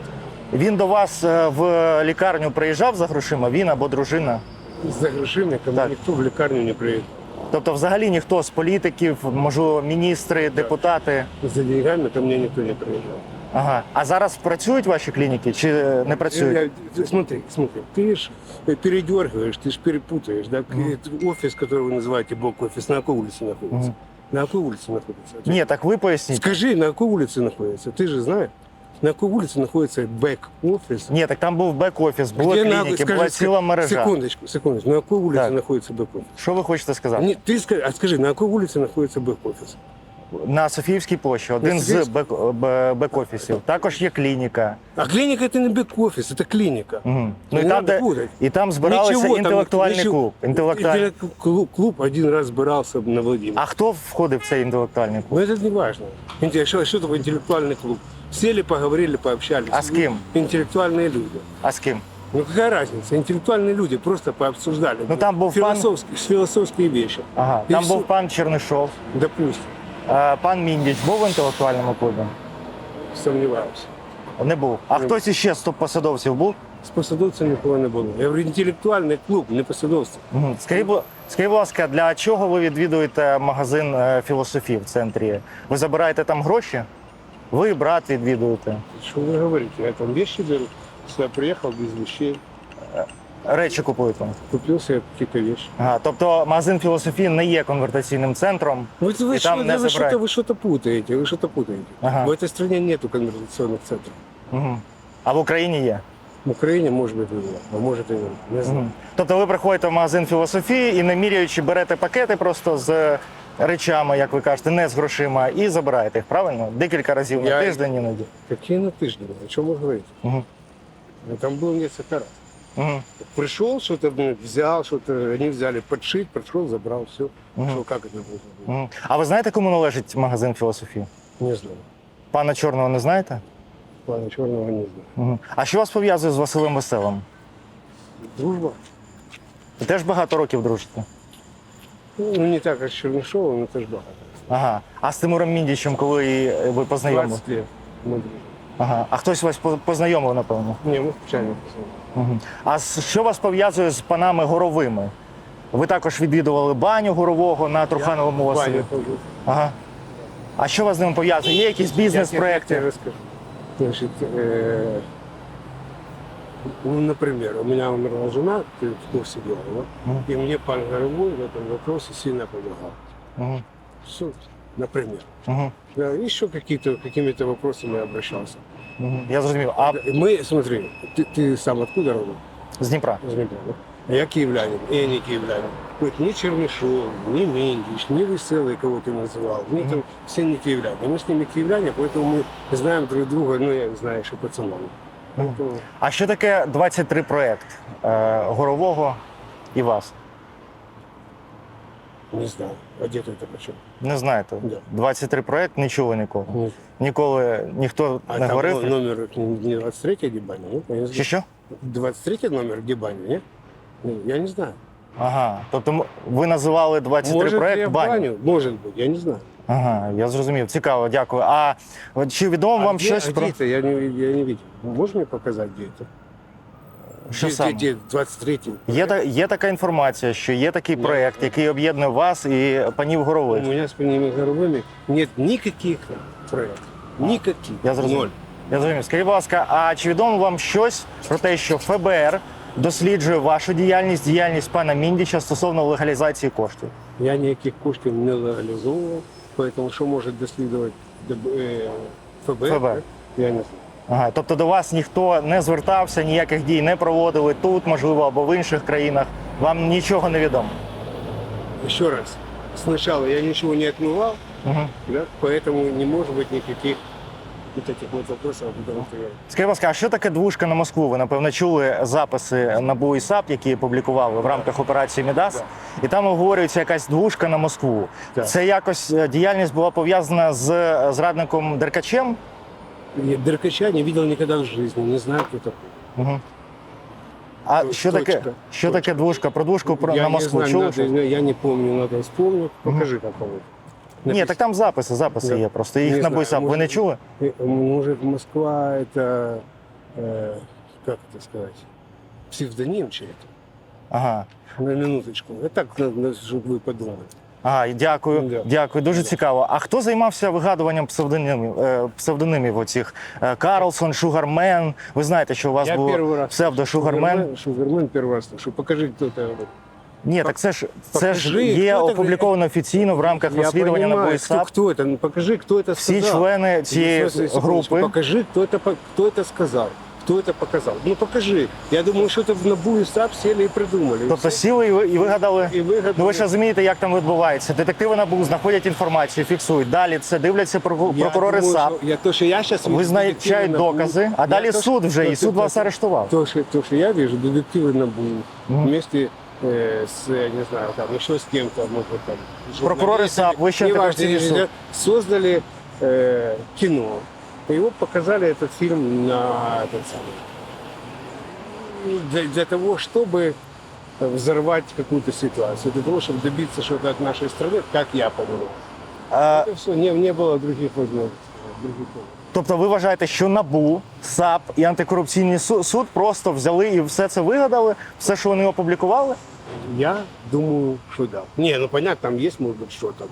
Він до вас в лікарню приїжджав за грошима, він або дружина? За грошима ко мне Так. никто в лекарню не приедет. Тобто взагалі ніхто з політиків, можливо, міністри, депутати? За деньгами ко мне никто не приезжал. Ага. А зараз працюють ваші клініки чи не працюють? Смотри, ты ж передергиваешь, ты ж перепутаешь. Да? Этот офис, который вы называете бок-офис, на какой улице находится? На какой улице находится? Ні, так ви поясніть. Скажи, на какой улице находится? Ты же знаешь. На какой улице находится бэк-офис? Ні, так там був бек-офіс, були клініки, була ціла мережа. Секундочку. На какой улице Так. находится бэк-офис? Що ви хочете сказати? Ты скажи, на какой улице находится бэк-офис? На Софіївській площі, один з Софіївській? бек-офісів. Також є клініка. А клиника это не бэк-офис, это клиника. Угу. Не і, там, надо де, путать. і там збиралися Ничего там, інтелектуальний ничего. клуб. Клуб один раз собирался на Владимир. А хто входив в цей інтелектуальний клуб? Но это не важно. Что такое интеллектуальный клуб? Сели, поговорили, пообщались. А с кем? Интеллектуальные люди. А з ким? Ну какая разница? Интеллектуальные люди просто пообсуждали. Ну, там был философские вещи. Ага. И Там всё. був пан Чернишов, Допустим, пан Міндіч був в інтелектуальному клубі? сомневаюсь. Не був. А хтось іще з топ-посадовців був? С посадовцем нікого не було. Я говорю, інтелектуальний клуб, не посадовці. Угу. Скажіть, будь ласка, для чого ви відвідуєте магазин «Філософії» в центрі? Ви забираєте там гроші? Ви, брат, відвідуєте? Що ви говорите? Я там вещи беру. Я приїхав без вещей. Речі купуєте? Купив себе якісь вещи. Ага, тобто магазин «Філософії» не є конвертаційним центром, і там не забирають? Вы что-то путаете, вы что-то путаете. Ага. В этой стране нету конвертационных центров. Угу. А в Україні є? В Украине, может быть, и нет, а может и нет. Не знаю. Угу. Тобто ви приходите в магазин «Філософії» і, не міряючи, берете пакети просто з речами, як ви кажете, не з грошима, і забираєте їх, правильно? Декілька разів на тиждень іноді. Какие на тыждень? О чем вы говорите? Угу. Я там был несколько раз. Угу. Пришел, что-то взял, что-то они взяли подшить, пришел, забрал, все. Что, как это было? Угу. А ви знаєте, кому належить магазин «Філософії»? Не знаю. Пана Чорного не знаєте? Плана черного не знаю. Угу. А що вас пов'язує з Василем Веселим? Дружба? Ви теж багато років дружите? Ну, не так, как с Чернышовым, но тоже багато. Ага. А з Тимуром Міндічем, коли ви познайомили? 20 лет. Мы дружим. Ага. А хтось вас познайомив, напевно? Не, мы случайно познакомились. Угу. А що вас пов'язує з панами Горовими? Ви також відвідували баню Горового на Трухановому острові? Ваня тоже. Ага. А що вас з ними пов'язує? Є якісь Я тебе бізнес-проекти? расскажу. Значит, ну, например, у меня умерла жена, ты в курсе дела, да? И мне пан Горовой в этом вопросе сильно помогал. Угу. Все, например. Угу. Да, еще какими-то вопросами обращался. Угу. Я зрозумів. А Мы, смотри, ты сам откуда родом? з Дніпра? Из Днепра, да? Я киевлянин, и я не киевлянин. Вот ни Чернышов, ни Мендич, ни Веселый, кого ты называл, ни там, все не киевляне. Мы с ними киевляне, поэтому мы знаем друг друга, ну, я знаю, что пацанами. Поэтому А що таке 23 проєкт Горового і вас? не знаю, а где ты это почему? Не знаєте? Да. 23 проєкт не чули нікого? Ні. Ніколи ніхто А не там говорив? номер не 23 Дебаня, нет? Я не знаю. Що? 23 номер Дебаня, нет? Ну, я не знаю. Ага. Тобто ви називали 23 Может, проєкт я в баню? баню? Может быть, я не знаю. Ага, я зрозумів. Цікаво, дякую. А от чи відомо вам где, щось а про... где это? Я не видел. Можешь мне показать, где это? Що Где- саме? где 23-й? Є така інформація, що є такий проєкт, який об'єднує вас і панів У Горових. меня с панями Горовыми нет никаких проектов. Никаких. Я зрозумів. Ноль. Я зрозумів. Скажіть, будь ласка, а чи відомо вам щось про те, що ФБР досліджує вашу діяльність, діяльність пана Міндіча стосовно легалізації коштів? Я ніяких коштів не легалізовував, поэтому що може дослідувати ФБР? Я не знаю. Ага, тобто до вас ніхто не звертався, ніяких дій не проводили тут, можливо, або в інших країнах. Вам нічого не відомо? Еще раз. Сначала я ничего не отмывал, да, поэтому не может быть никаких вот этих вот вопросов, потому что я... Скажіть, будь ласка, а що таке двушка на Москву? Ви, напевно, чули записи НАБУ і САП, які публікували в рамках операції «Мідас», і там обговорюється якась двушка на Москву. Це якось діяльність була пов'язана з зрадником Деркачем? Деркача не видел никогда в жизни, не знаю, кто такой. А що таке двушка? Про двушку на Москву чули? Я не помню, надо вспомнить. Покажи там кого-то. Ні, так там записи є просто. Їх НАБУ і САП. Ви не чули? Может, Москва это, как это сказать, псевдоним чей-то? Ага. На минуточку. Так, чтобы вы подумали. Ага, дякую, дякую, дуже цікаво. А хто займався вигадуванням псевдонімів оцих? Карлсон, Шугармен. Ви знаєте, що у вас був псевдо Шугармен? Шугармен перший раз слышу. Покажи, хто це. Ні, так це ж є опубліковано офіційно в рамках розслідування НАБУ і САП. Хто це? Покажи, хто це сказав. Всі члени цієї групи. Покажи, хто це сказав. Кто это показал? Ну покажи. Я думаю, що це в НАБУ і САП сіли і придумали. Тобто сіли і вигадали? Ну ви ж розумієте, як там відбувається. Детективи НАБУ знаходять інформацію, фіксують. Далі це дивляться прокурори САП. Визначають докази, а далі суд вже, і суд вас арештував. То, що я вижу, детективи НАБУ вместе с, не знаю, там, еще с кем-то, может быть, там, прокуроры САП, вы еще неважно, создали кино. Его показали этот фильм на этот самый, для того, чтобы взорвать какую-то ситуацию, для того, чтобы добиться что-то от нашей страны, как я понял. Это все, не было других возможностей. Тобто ви вважаєте, що НАБУ, САП і антикорупційний суд просто взяли і все це вигадали, все, що вони опублікували? Я думаю, что да. Не, ну понятно, там есть, может быть, что-то.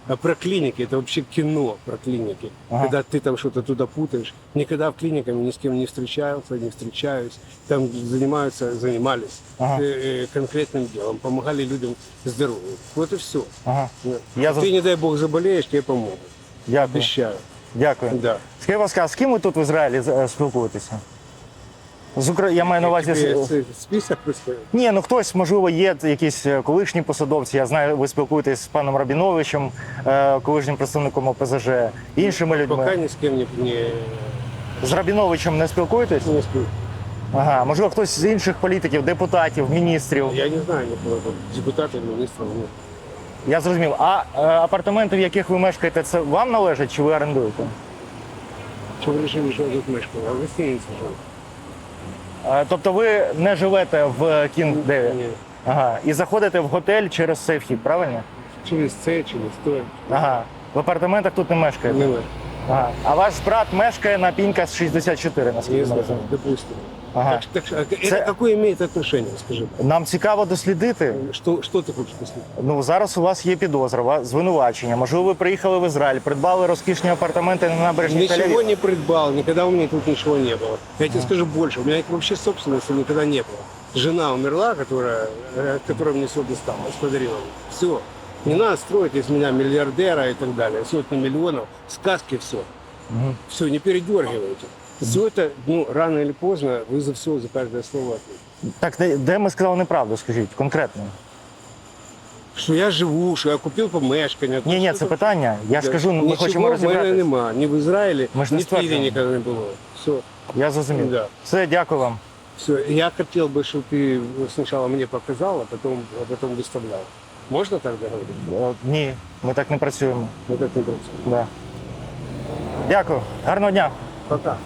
А про клиники, это вообще кино про клиники. Когда ты там что-то туда путаешь. Никогда в клиниках ни с кем не встречался, не встречаюсь. Там занимались конкретным делом, помогали людям здоровью. Вот и все. Ты, не дай Бог, заболеешь, тебе помогут. Дякую. Обещаю. Дякую. Да. Скажіть, будь ласка, а з ким ви тут в Ізраїлі спілкуєтеся? Я маю на увазі... Список представив? Ні, ну хтось, можливо, є якісь колишні посадовці. Я знаю, ви спілкуєтесь з паном Рабіновичем, колишнім представником ОПЗЖ, іншими людьми. Поки ні з ким не... З Рабіновичем не спілкуєтесь? Не спілкуюсь. Ага, можливо, хтось з інших політиків, депутатів, міністрів? Я не знаю, депутатів, міністрів, ні. Я зрозумів. А апартаменти, в яких ви мешкаєте, це вам належать чи ви орендуєте? Чому вирішили, що я тут мешкаю? А в гостиниці живу. Тобто ви не живете в Кінг-Деві? Ні. Ага. І заходите в готель через цей вхід, правильно? Через це, через то. Ага. В апартаментах тут не мешкаєте? Не мешкаю. Ага. А ваш брат мешкає на Пінькас 64, наскільки Не знаю, розумію? допустим. Ага. Это какое имеет отношение, скажи? Нам цікаво дослідити. Что ты хочешь доследить? Ну, зараз у вас є підозра, звинувачення. Можливо, ви приїхали в Ізраїль, придбали розкішні апартаменти на набережній Тель-Авів? Ничего не придбал, никогда у меня тут ничего не было. Я тебе скажу больше, у меня вообще собственности никогда не было. Жена умерла, которая мне все досталось, подарила. Все. Не надо строить из меня миллиардера и так далее. Сотни миллионов, сказки, все. Все, не передергивайте. Все это, ну, рано или поздно, вы за все, за каждое слово ответите. Так, де ми сказали неправду, скажіть, конкретно? Що я живу, що я купив помешкання. Ні, це питання. Я ж кажу, ми хочемо розібратися. Нічого в мене нема, ні в Ізраїлі, Ми ж ні не в Києві стверджуємо. ніколи не було. Все. Я зрозумів. Да. Все, дякую вам. Все. Я хотів би, щоб ти спочатку мені показав, а потім виставляв. Можна так договорити? Ні, ми так не працюємо. Ми так не працюємо. Да. Дякую. Гарного дня. Пока.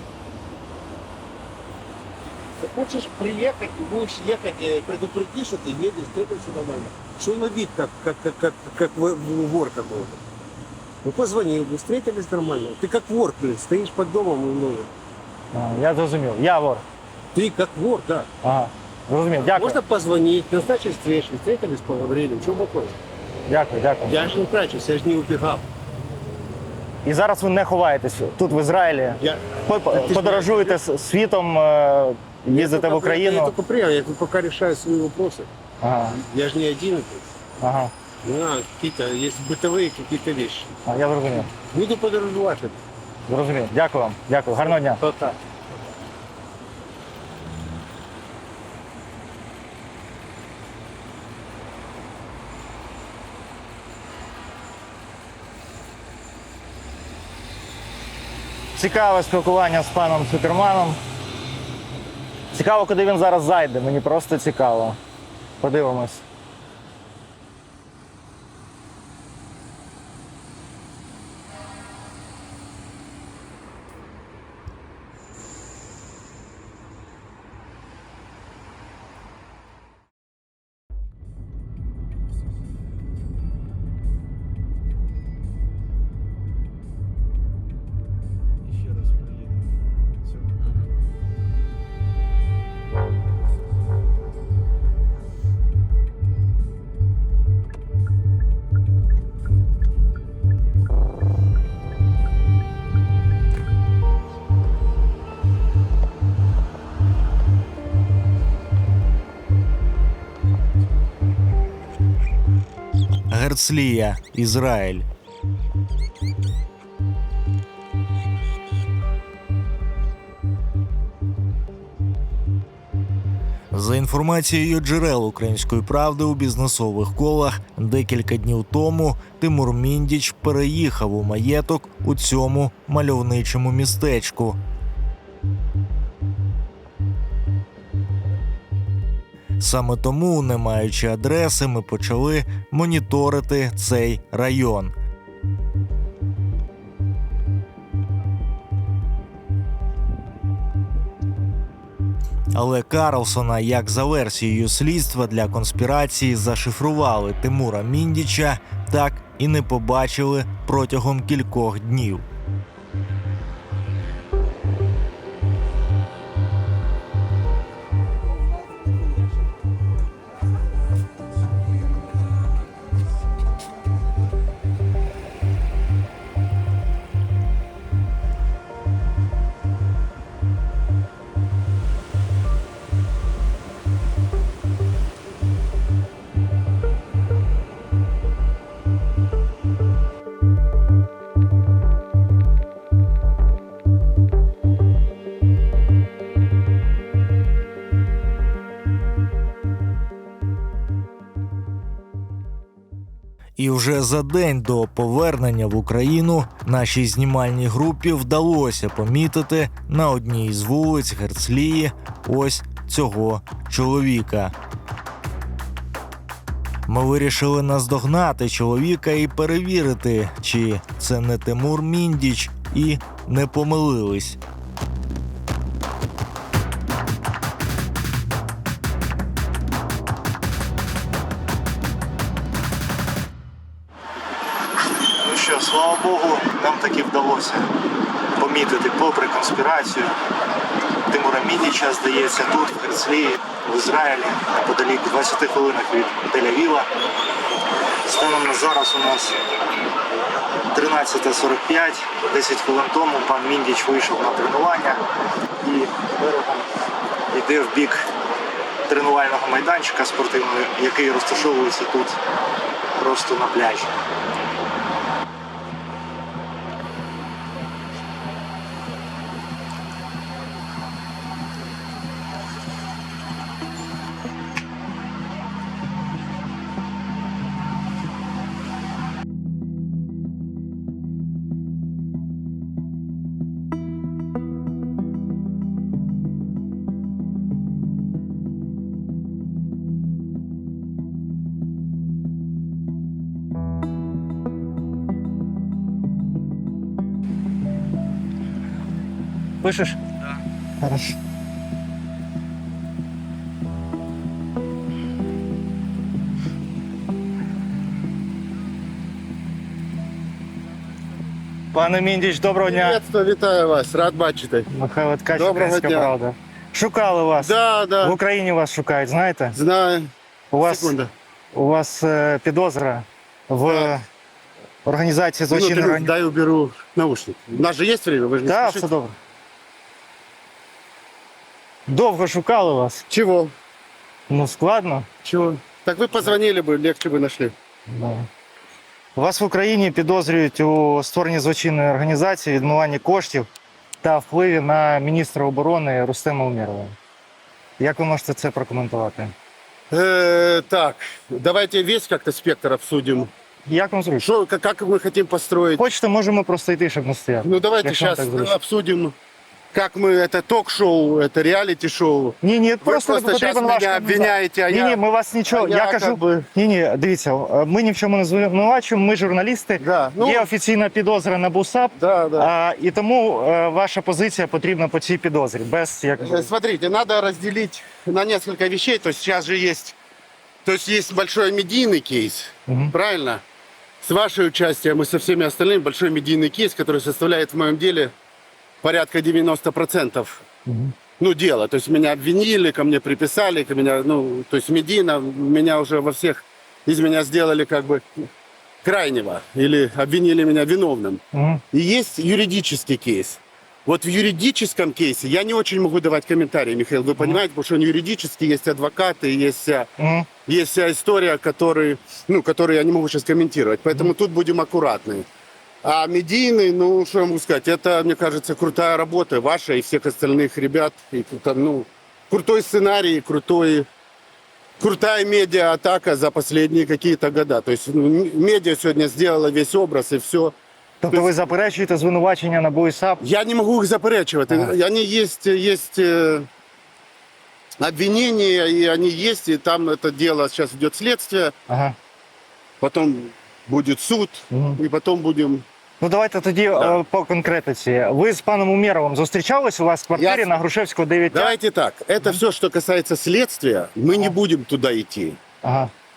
Ты хочешь приехать, будешь ехать, предупреди, что ты едешь, встретишься нормально. Что на вид, как вор какой-то. Ну позвонил, вы встретились нормально. Ты как вор, блин, стоишь под домом и ну. Я зрозумів. Я вор. Ты как вор, да. Ага. Зрозумів. Дякую. Можно позвонить, назначить встречу, встретились, поговорили, что такое? Дякую, дякую. Я же не прячусь, я же не убегал. І зараз ви не ховаєтесь тут, в Ізраїлі. Подорожуєте світом, їздите в Україну. Я только приехал, я тут пока решаю свои вопросы. Ага. Я же не один. Ага. Какие-то есть бытовые какие-то вещи. Я зрозумів. Буду подорожувати. Зрозумів. Дякую вам. Дякую. Гарного дня. Цікаве спілкування з паном Суперманом. Цікаво, куди він зараз зайде. Мені просто цікаво. Подивимось. Герцлія, Ізраїль. За інформацією джерел «Української правди» у бізнесових колах, декілька днів тому Тимур Міндіч переїхав у маєток у цьому мальовничому містечку. Саме тому, не маючи адреси, ми почали моніторити цей район. Але Карлсона, як за версією слідства для конспірації, зашифрували Тимура Міндіча, так і не побачили протягом кількох днів. І вже за день до повернення в Україну нашій знімальній групі вдалося помітити на одній з вулиць Герцлії ось цього чоловіка. Ми вирішили наздогнати чоловіка і перевірити, чи це не Тимур Міндіч, і не помилились. Ну що, слава Богу, нам таки вдалося помітити, попри конспірацію, Тимура Міндіча, здається, тут, в Герцлії, в Ізраїлі, неподалік 20 хвилинах від Тель-Авіва. Станом на зараз у нас 13:45, 10 хвилин тому пан Міндіч вийшов на тренування і берегом йде в бік тренувального майданчика спортивного, який розташовується тут просто на пляжі. Пишешь? Да. Хорошо. Пане Міндіч, доброго дня. Приветствую, вітаю вас, рад бачити. Михайло Ткач, Доброго «Українська дня. правда». Шукали вас. Да. В Україні вас шукають, знаєте? Знаю. У вас, Секунда. у вас підозра в організації злочинної Минуту, дай уберу наушник. У нас же есть время, вы же не Так, спешите. все добре. Довго шукали вас. Чего? Ну, складно. Чего? Так вы позвонили бы, легче бы нашли. Да. Вас в Україні підозрюють у створенні злочинної організації, відмиванні коштів та впливі на міністра оборони Рустема Умєрова. Як ви можете це прокоментувати? Так, давайте весь как-то спектр обсудим. Як вам зручно? Как мы хотим построить? Хочете, можемо просто йти, щоб не стояти. Ну давайте Якщо вам сейчас так зручно. обсудим, как мы, это ток-шоу, это реалити-шоу. Ні, Ви просто просто потрібен щас ваш мене коментар. обвиняєте, а Ні, я- ми вас нічого, а я я кажу, как би- ні, дивіться, ми ні в чому не звинувачуємо, ми журналісти, Да, ну- є офіційна підозра на БУСАП, Да. і тому ваша позиція потрібна по цій підозрі, без як... Смотрите, надо разделить на несколько вещей. То есть сейчас же есть, есть большой медийный кейс, правильно? С вашей участием и со всеми остальными большой медийный кейс, который составляет в моем деле порядка 90%. Ну, дела. То есть меня обвинили, ко мне приписали, то есть медийно меня уже во всех из меня сделали как бы крайнего или обвинили меня виновным. И есть юридический кейс. Вот в юридическом кейсе я не очень могу давать комментарии, Михаил, вы понимаете, потому что он юридический, есть адвокаты, есть вся история, которую я не могу сейчас комментировать. Поэтому тут будем аккуратны. А медийный, ну, что я могу сказать, это, мне кажется, крутая работа ваша и всех остальных ребят. И, крутой сценарий, крутая медиа-атака за последние какие-то года. То есть медиа сегодня сделала весь образ и все. Тобто ви заперечуєте звинувачення на БУСАП? Я не могу их заперечивать. Они есть обвинения, и они есть, и там это дело, сейчас идет следствие, потом будет суд, и потом будем... Ну давайте тоді по конкретиці. Ви з паном Умєровим зустрічались у вас в квартирі на Грушевського 9? Давайте так, это все, что касается следствия, мы не будем туда идти.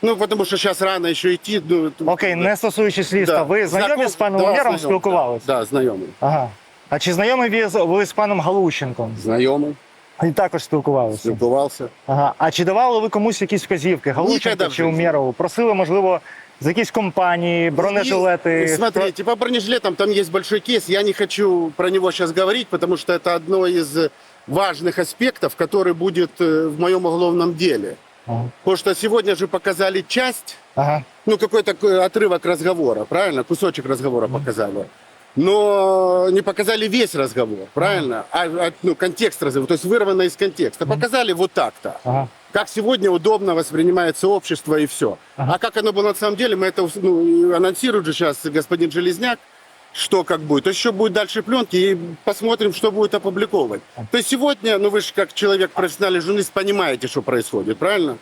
Ну, потому что сейчас рано еще идти. Окей, не стосуючись слідства. Ви знайомі з паном Умєровим, спілкувалися? Да, знайомий. Ага. А чи знайомі ви з паном Галущенком? Знайомий. І також спілкувалися? Спілкувався. Ага. А чи давали ви комусь якісь вказівки? Галущенко чи Умєрову? Просили, можливо, з якісь компанії, бронежилети? Смотрите, по бронежилетам там есть большой кейс. Я не хочу про него сейчас говорить, потому что это одно из важных аспектов, который будет в моем уголовном деле. Потому что сегодня же показали часть, какой-то отрывок разговора, правильно? Кусочек разговора показали. Но не показали весь разговор, правильно? Контекст разговора, то есть вырвано из контекста. Показали вот так-то. Как сегодня удобно воспринимается общество и все. А как оно было на самом деле, мы это анонсирует же сейчас господин Железняк, что как будет. То есть еще будет дальше пленки и посмотрим, что будет опубликовывать. То есть сегодня, вы же как человек, профессиональный журналист, понимаете, что происходит, правильно?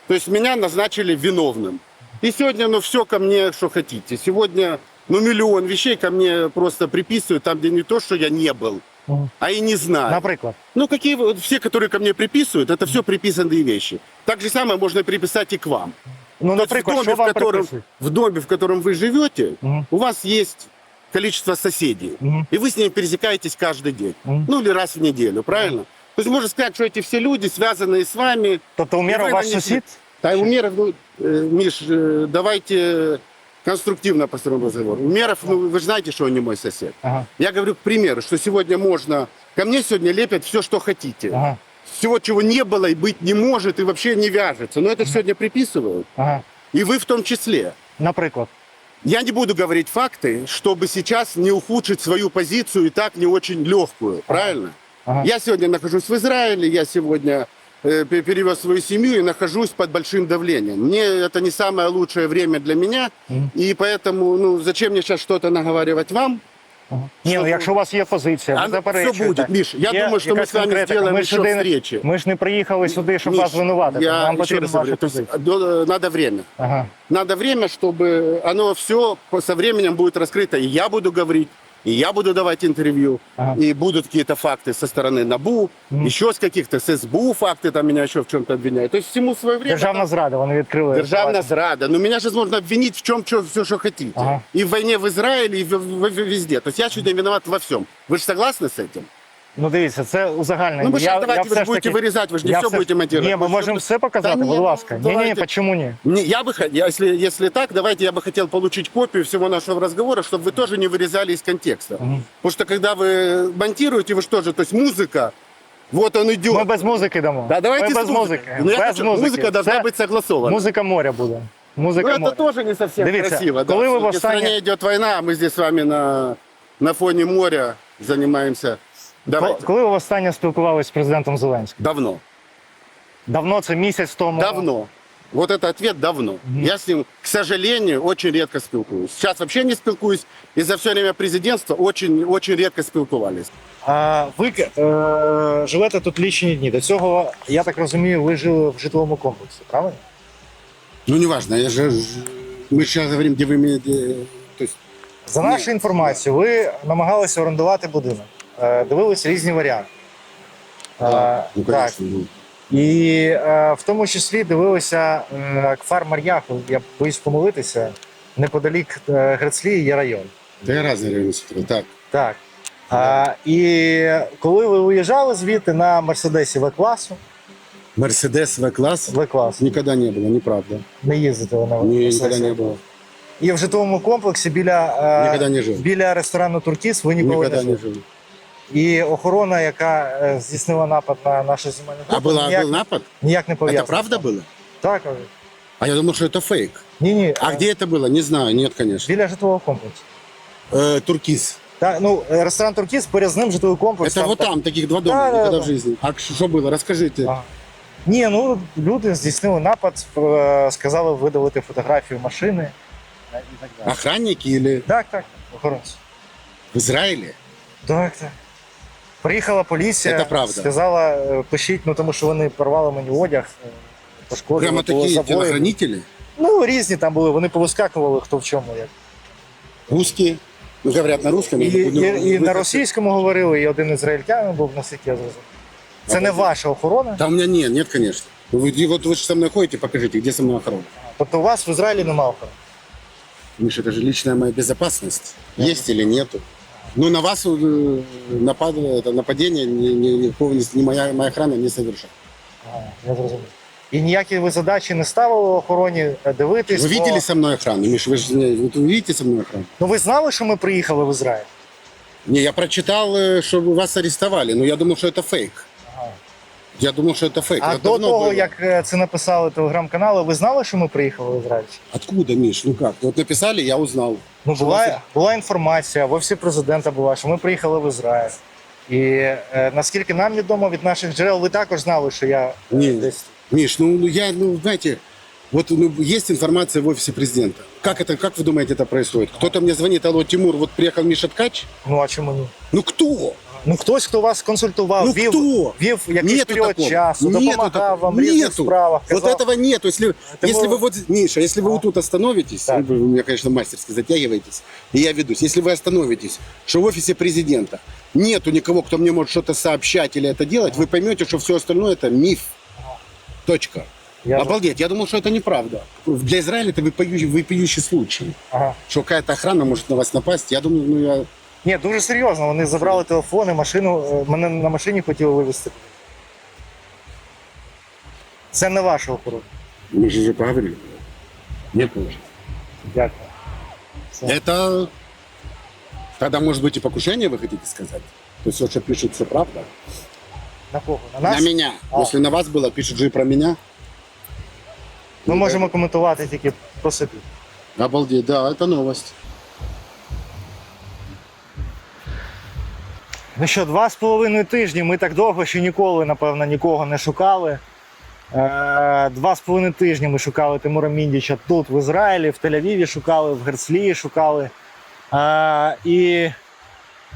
То есть меня назначили виновным. И сегодня, все ко мне, что хотите. Сегодня, миллион вещей ко мне просто приписывают, там, где не то, что я не был, а и не знаю. Например? Все, которые ко мне приписывают, это все приписанные вещи. Так же самое можно приписать и к вам. Например, что вам приписывают? В доме, в котором вы живете, у вас есть количество соседей, и вы с ними пересекаетесь каждый день, или раз в неделю, правильно? То есть можно сказать, что эти все люди, связанные с вами... Тобто Умєров ваш сусід? Да, Умєров, Миш, давайте конструктивно построим разговор. Умєров, вы же знаете, что он не мой сосед. Я говорю, к примеру, что сегодня можно... Ко мне сегодня лепят все, что хотите. Всего, чего не было и быть не может, и вообще не вяжется. Но это же сегодня приписывают. И вы в том числе. Например? Я не буду говорить факты, чтобы сейчас не ухудшить свою позицию и так не очень легкую, правильно? Я сегодня нахожусь в Израиле, я сегодня перевез свою семью и нахожусь под большим давлением. Мне это не самое лучшее время для меня, и поэтому, зачем мне сейчас что-то наговаривать вам? Ні, якщо у вас є позиція, ви заперечуєте. Все буде, Міш, я думаю, що ми з вами зробимо ще встречі. Ми ж не приїхали сюди, щоб вас звинуватити. Нам потрібна ваша позиція. Надо время. Надо время, чтобы оно все со временем будет раскрыто. И я буду говорить, и я буду давать интервью, и будут какие-то факты со стороны НАБУ, еще с каких-то, с СБУ факты, там меня еще в чем-то обвиняют. То есть всему свое время. Державна зрада, вони відкрили. Державна зрада. Но меня сейчас можно обвинить в чем все, что хотите. И в войне в Израиле, и везде. То есть я чуть не виноват во всем. Вы же согласны с этим? Ну дивіться, це узагальнення. Ну, вы сейчас давайте все вы ж будете таки- вырезать, вы же не я все все- будете монтировать. Ні, ми Вы можемо всё- все показати, Да будь ні, ласка. ну, Ні, давайте. почему ні? Я бы, если так, давайте я бы хотел получить копию всего нашего разговора, чтобы вы тоже не вырезали из контекста. Потому что когда вы монтируете, вы что же, то есть музыка, вот он идет. Ми без музики дамо. Да, давайте ми с без музики. Ну, я без хочу, музики. музыка должна Це быть согласована. Музика моря буде. Ну, Музика это моря. тоже не совсем Дивіться, красиво. Да. коли ви Всё-таки в востаннє- стране идет война, а мы здесь с вами на фоне моря занимаемся. Давайте. Коли ви востаннє спілкувалися з президентом Зеленським? Давно. Давно, це місяць тому? Давно. Вот это ответ давно. Я с ним, к сожалению, очень редко спілкуюсь. Сейчас вообще не спілкуюсь. И за все время президентства очень редко спілкувались. А ви живете тут лічені дні. До цього, я так розумію, ви жили в житловому комплексі, правильно? Ну, неважно, мы сейчас говорим, где вы имеете... То есть, За нашою інформацією, ви намагалися орендувати будинок. Дивились різні варіанти. ну, так. конечно. ну. І в тому числі дивилися кфар Мар'яху, я боюсь помилитися, неподалік Грецлії є район. Да я разные районы смотрю. Так. Так. І коли ви виїжджали звідти на Мерседесі В-класу, Мерседес В-класс? В-клас, Никогда не было, неправда. не їздите ви на Не, никогда Мерседесі. не было. І в житловому комплексі Никогда не жил. біля ресторану «Туркіс» ви ніколи Никогда не не жили. жил. І охорона, яка здійснила напад на нашу земельну А групу, был напад? ніяк не пов'язана. Это правда было? Так. А я думал, что это фейк. Ні. А где это было? Не знаю, нет, конечно. Біля житлового комплексу. Туркиз. Так, ну, ресторан «Туркіс», поряд з ним житловий комплекс. Это вот там, таких два дома, Да, никогда да, в жизни. А что было? Расскажите. Ні, ну люди здійснили напад, сказали видалити фотографію машини і так далі. Охранники или Так, охоронці. в Израиле? Так. Приїхала поліція, Це правда. сказала, пишіть, ну тому що вони порвали мені одяг, пошкодили. Прямо було такие забоїв. телохранители? Ну, різні там були, вони повискакували, хто в чому. Як. Русские? Ну, говорят на русском. І на російському говорили, і один ізраїльтянин був, наскільки я зрозумів. Це не ваша охорона? Да у меня нет, конечно. Вот вы же со мной ходите, покажите, где со мной охрана. Тобто у вас в Ізраїлі немає охорони? Миша, это же личная моя безопасность. Есть или нету. Ну, на вас нападение ни моя охрана не совершает. Я зрозумів. І ніякі ви задачі не ставили охороні дивитись? Вы видели со мной охрану, Миша? Вы же вы видите со мной охрану? Ну ви знали, що ми приїхали в Ізраїль? Не, я прочитал, что вас арестовали, но я думал, что это фейк. Я думал, что это фейк. А Это до давно того, было. як це написали телеграм-канали, ви знали, що ми приїхали в Ізраїль? Откуда, Миш? Ну как? Вот написали, я узнал. Ну, була інформація, в офісі президента була, що ми приїхали в Ізраїль. І наскільки нам відомо від наших джерел, ви також знали, що я десь. Миш, знаете, вот есть информация в офисе президента. Как вы думаете, это происходит? Кто-то мне звонит, алло, Тимур, вот приехал Миша Ткач? Ну а чому ні? Ну кто? Ну хтось, хто вас консультував, Ну, вів якийсь Нету період такого. часу, Нету допомагав такого. вам в різних Нету. справах. Вот казав. этого нету. Если вы вот, Миша, если вы вот тут остановитесь, Так. вы меня, конечно, мастерски затягиваетесь, и я ведусь. Если вы остановитесь, что в офисе президента нету никого, кто мне может что-то сообщать или это делать, вы поймете, что все остальное это миф. Точка. Обалдеть, я думал, что это неправда. Для Израиля это вопиющий случай. Ага. Что какая-то охрана может на вас напасть. Я думаю, Ні, дуже серйозно. Вони забрали телефони, машину, мене на машині хотіли вивезти. Це не ваша охорона. Мы же уже поговорили. Нет, уже. Дякую. Это тогда может быть и покушение, вы хотите сказать? То есть, что пишут, все правда? На кого? На нас? На меня. Если на вас было, пишут же и про меня. Ми можемо коментувати тільки про собі. Обалдеть, да, это новость. Ну що, 2,5 тижні, ми так довго ще ніколи, напевно, нікого не шукали. 2,5 тижні ми шукали Тимура Міндіча тут, в Ізраїлі, в Тель-Авіві шукали, в Герцлії шукали. І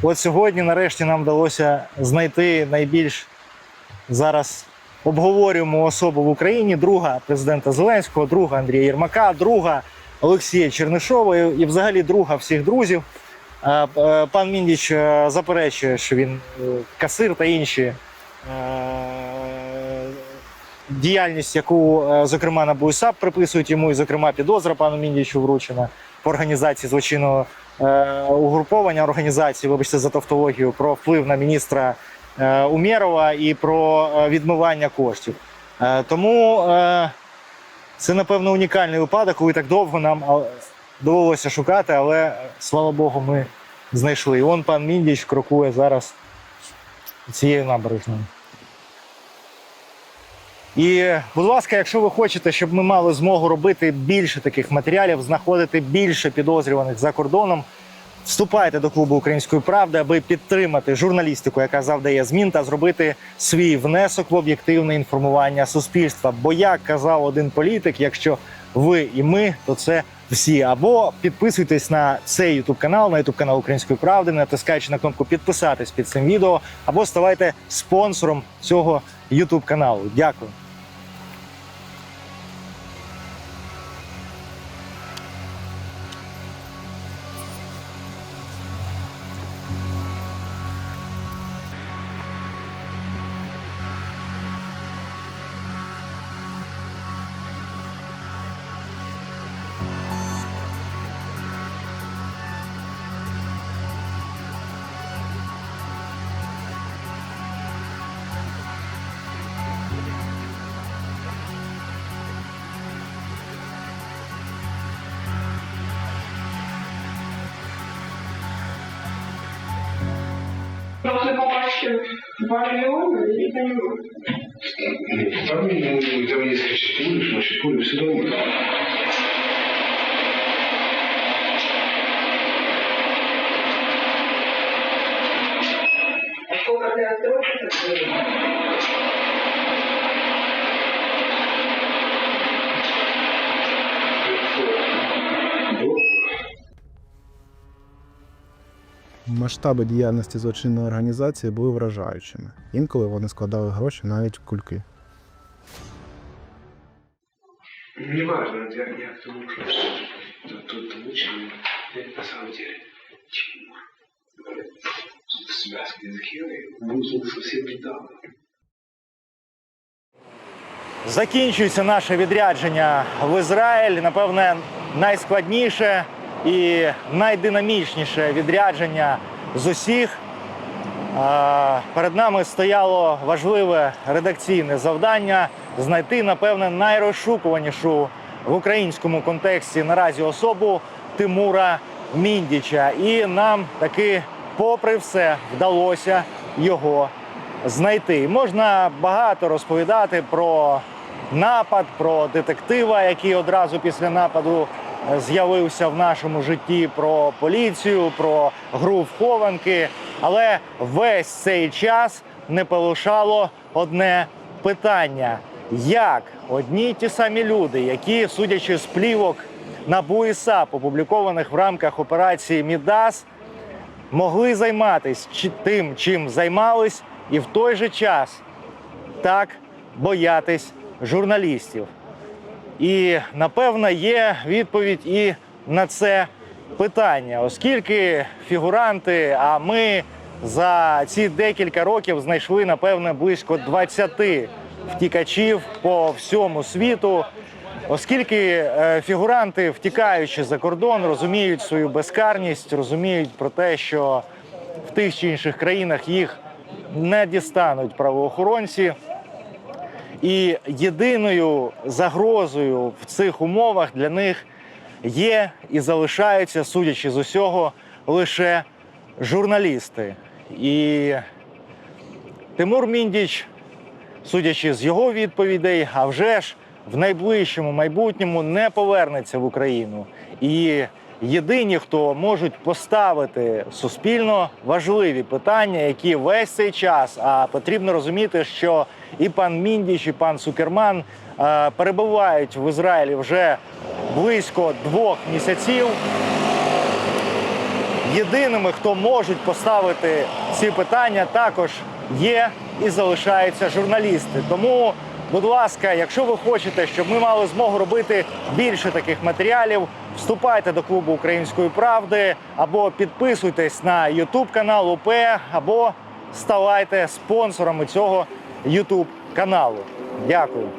от сьогодні нарешті нам вдалося знайти найбільш зараз обговорюємо особу в Україні, друга президента Зеленського, друга Андрія Єрмака, друга Олексія Чернишова і взагалі друга всіх друзів. Пан Міндіч заперечує, що він касир та інші діяльність, яку, зокрема, НАБУ і САП приписують йому, і, зокрема, підозра пану Міндічу вручена по організації злочинного угруповання організації, вибачте за тавтологію, про вплив на міністра Умєрова і про відмивання коштів. Тому це, напевно, унікальний випадок, коли так довго нам довелося шукати, але, слава Богу, ми знайшли. І он пан Міндіч крокує зараз цією набережною. І, будь ласка, якщо ви хочете, щоб ми мали змогу робити більше таких матеріалів, знаходити більше підозрюваних за кордоном, вступайте до клубу Української правди, аби підтримати журналістику, яка завдає змін, та зробити свій внесок в об'єктивне інформування суспільства. Бо, як казав один політик, якщо ви і ми, то це всі. Або підписуйтесь на цей YouTube канал, на YouTube канал Української правди, натискаючи на кнопку підписатись під цим відео, або ставайте спонсором цього YouTube каналу. Дякую. Должны попасть в 2 миллиона или не миллиона? Там есть Шипули, но Шипули все равно. А сколько ты отсрочишь? Масштаби діяльності злочинної організації були вражаючими. Інколи вони складали гроші навіть в кульки. Неважно, я к тому, что тут лучше, на самом деле, Тимур. В связке с Герой был совсем недавно. Закінчується наше відрядження в Ізраїль. Напевне, найскладніше і найдинамічніше відрядження з усіх. Перед нами стояло важливе редакційне завдання знайти, напевне, найрозшукуванішу в українському контексті наразі особу Тимура Міндіча. І нам таки, попри все, вдалося його знайти. Можна багато розповідати про напад, про детектива, який одразу після нападу з'явився в нашому житті, про поліцію, про гру в хованки. Але весь цей час не полишало одне питання. Як одні й ті самі люди, які, судячи з плівок НАБУ і САП, опублікованих в рамках операції «Мідас», могли займатися тим, чим займались, і в той же час так боятись журналістів? І, напевно, є відповідь і на це питання, оскільки фігуранти, а ми за ці декілька років знайшли, напевно, близько 20 втікачів по всьому світу, оскільки фігуранти, втікаючи за кордон, розуміють свою безкарність, розуміють про те, що в тих чи інших країнах їх не дістануть правоохоронці. І єдиною загрозою в цих умовах для них є і залишаються, судячи з усього, лише журналісти. І Тимур Міндіч, судячи з його відповідей, а вже ж в найближчому майбутньому не повернеться в Україну. І єдині, хто можуть поставити суспільно важливі питання, які весь цей час, а потрібно розуміти, що і пан Міндіч, і пан Цукерман перебувають в Ізраїлі вже близько 2 місяців. Єдиними, хто можуть поставити ці питання, також є і залишаються журналісти. Тому, будь ласка, якщо ви хочете, щоб ми мали змогу робити більше таких матеріалів, вступайте до клубу Української правди, або підписуйтесь на YouTube канал УП, або ставайте спонсорами цього YouTube каналу. Дякую.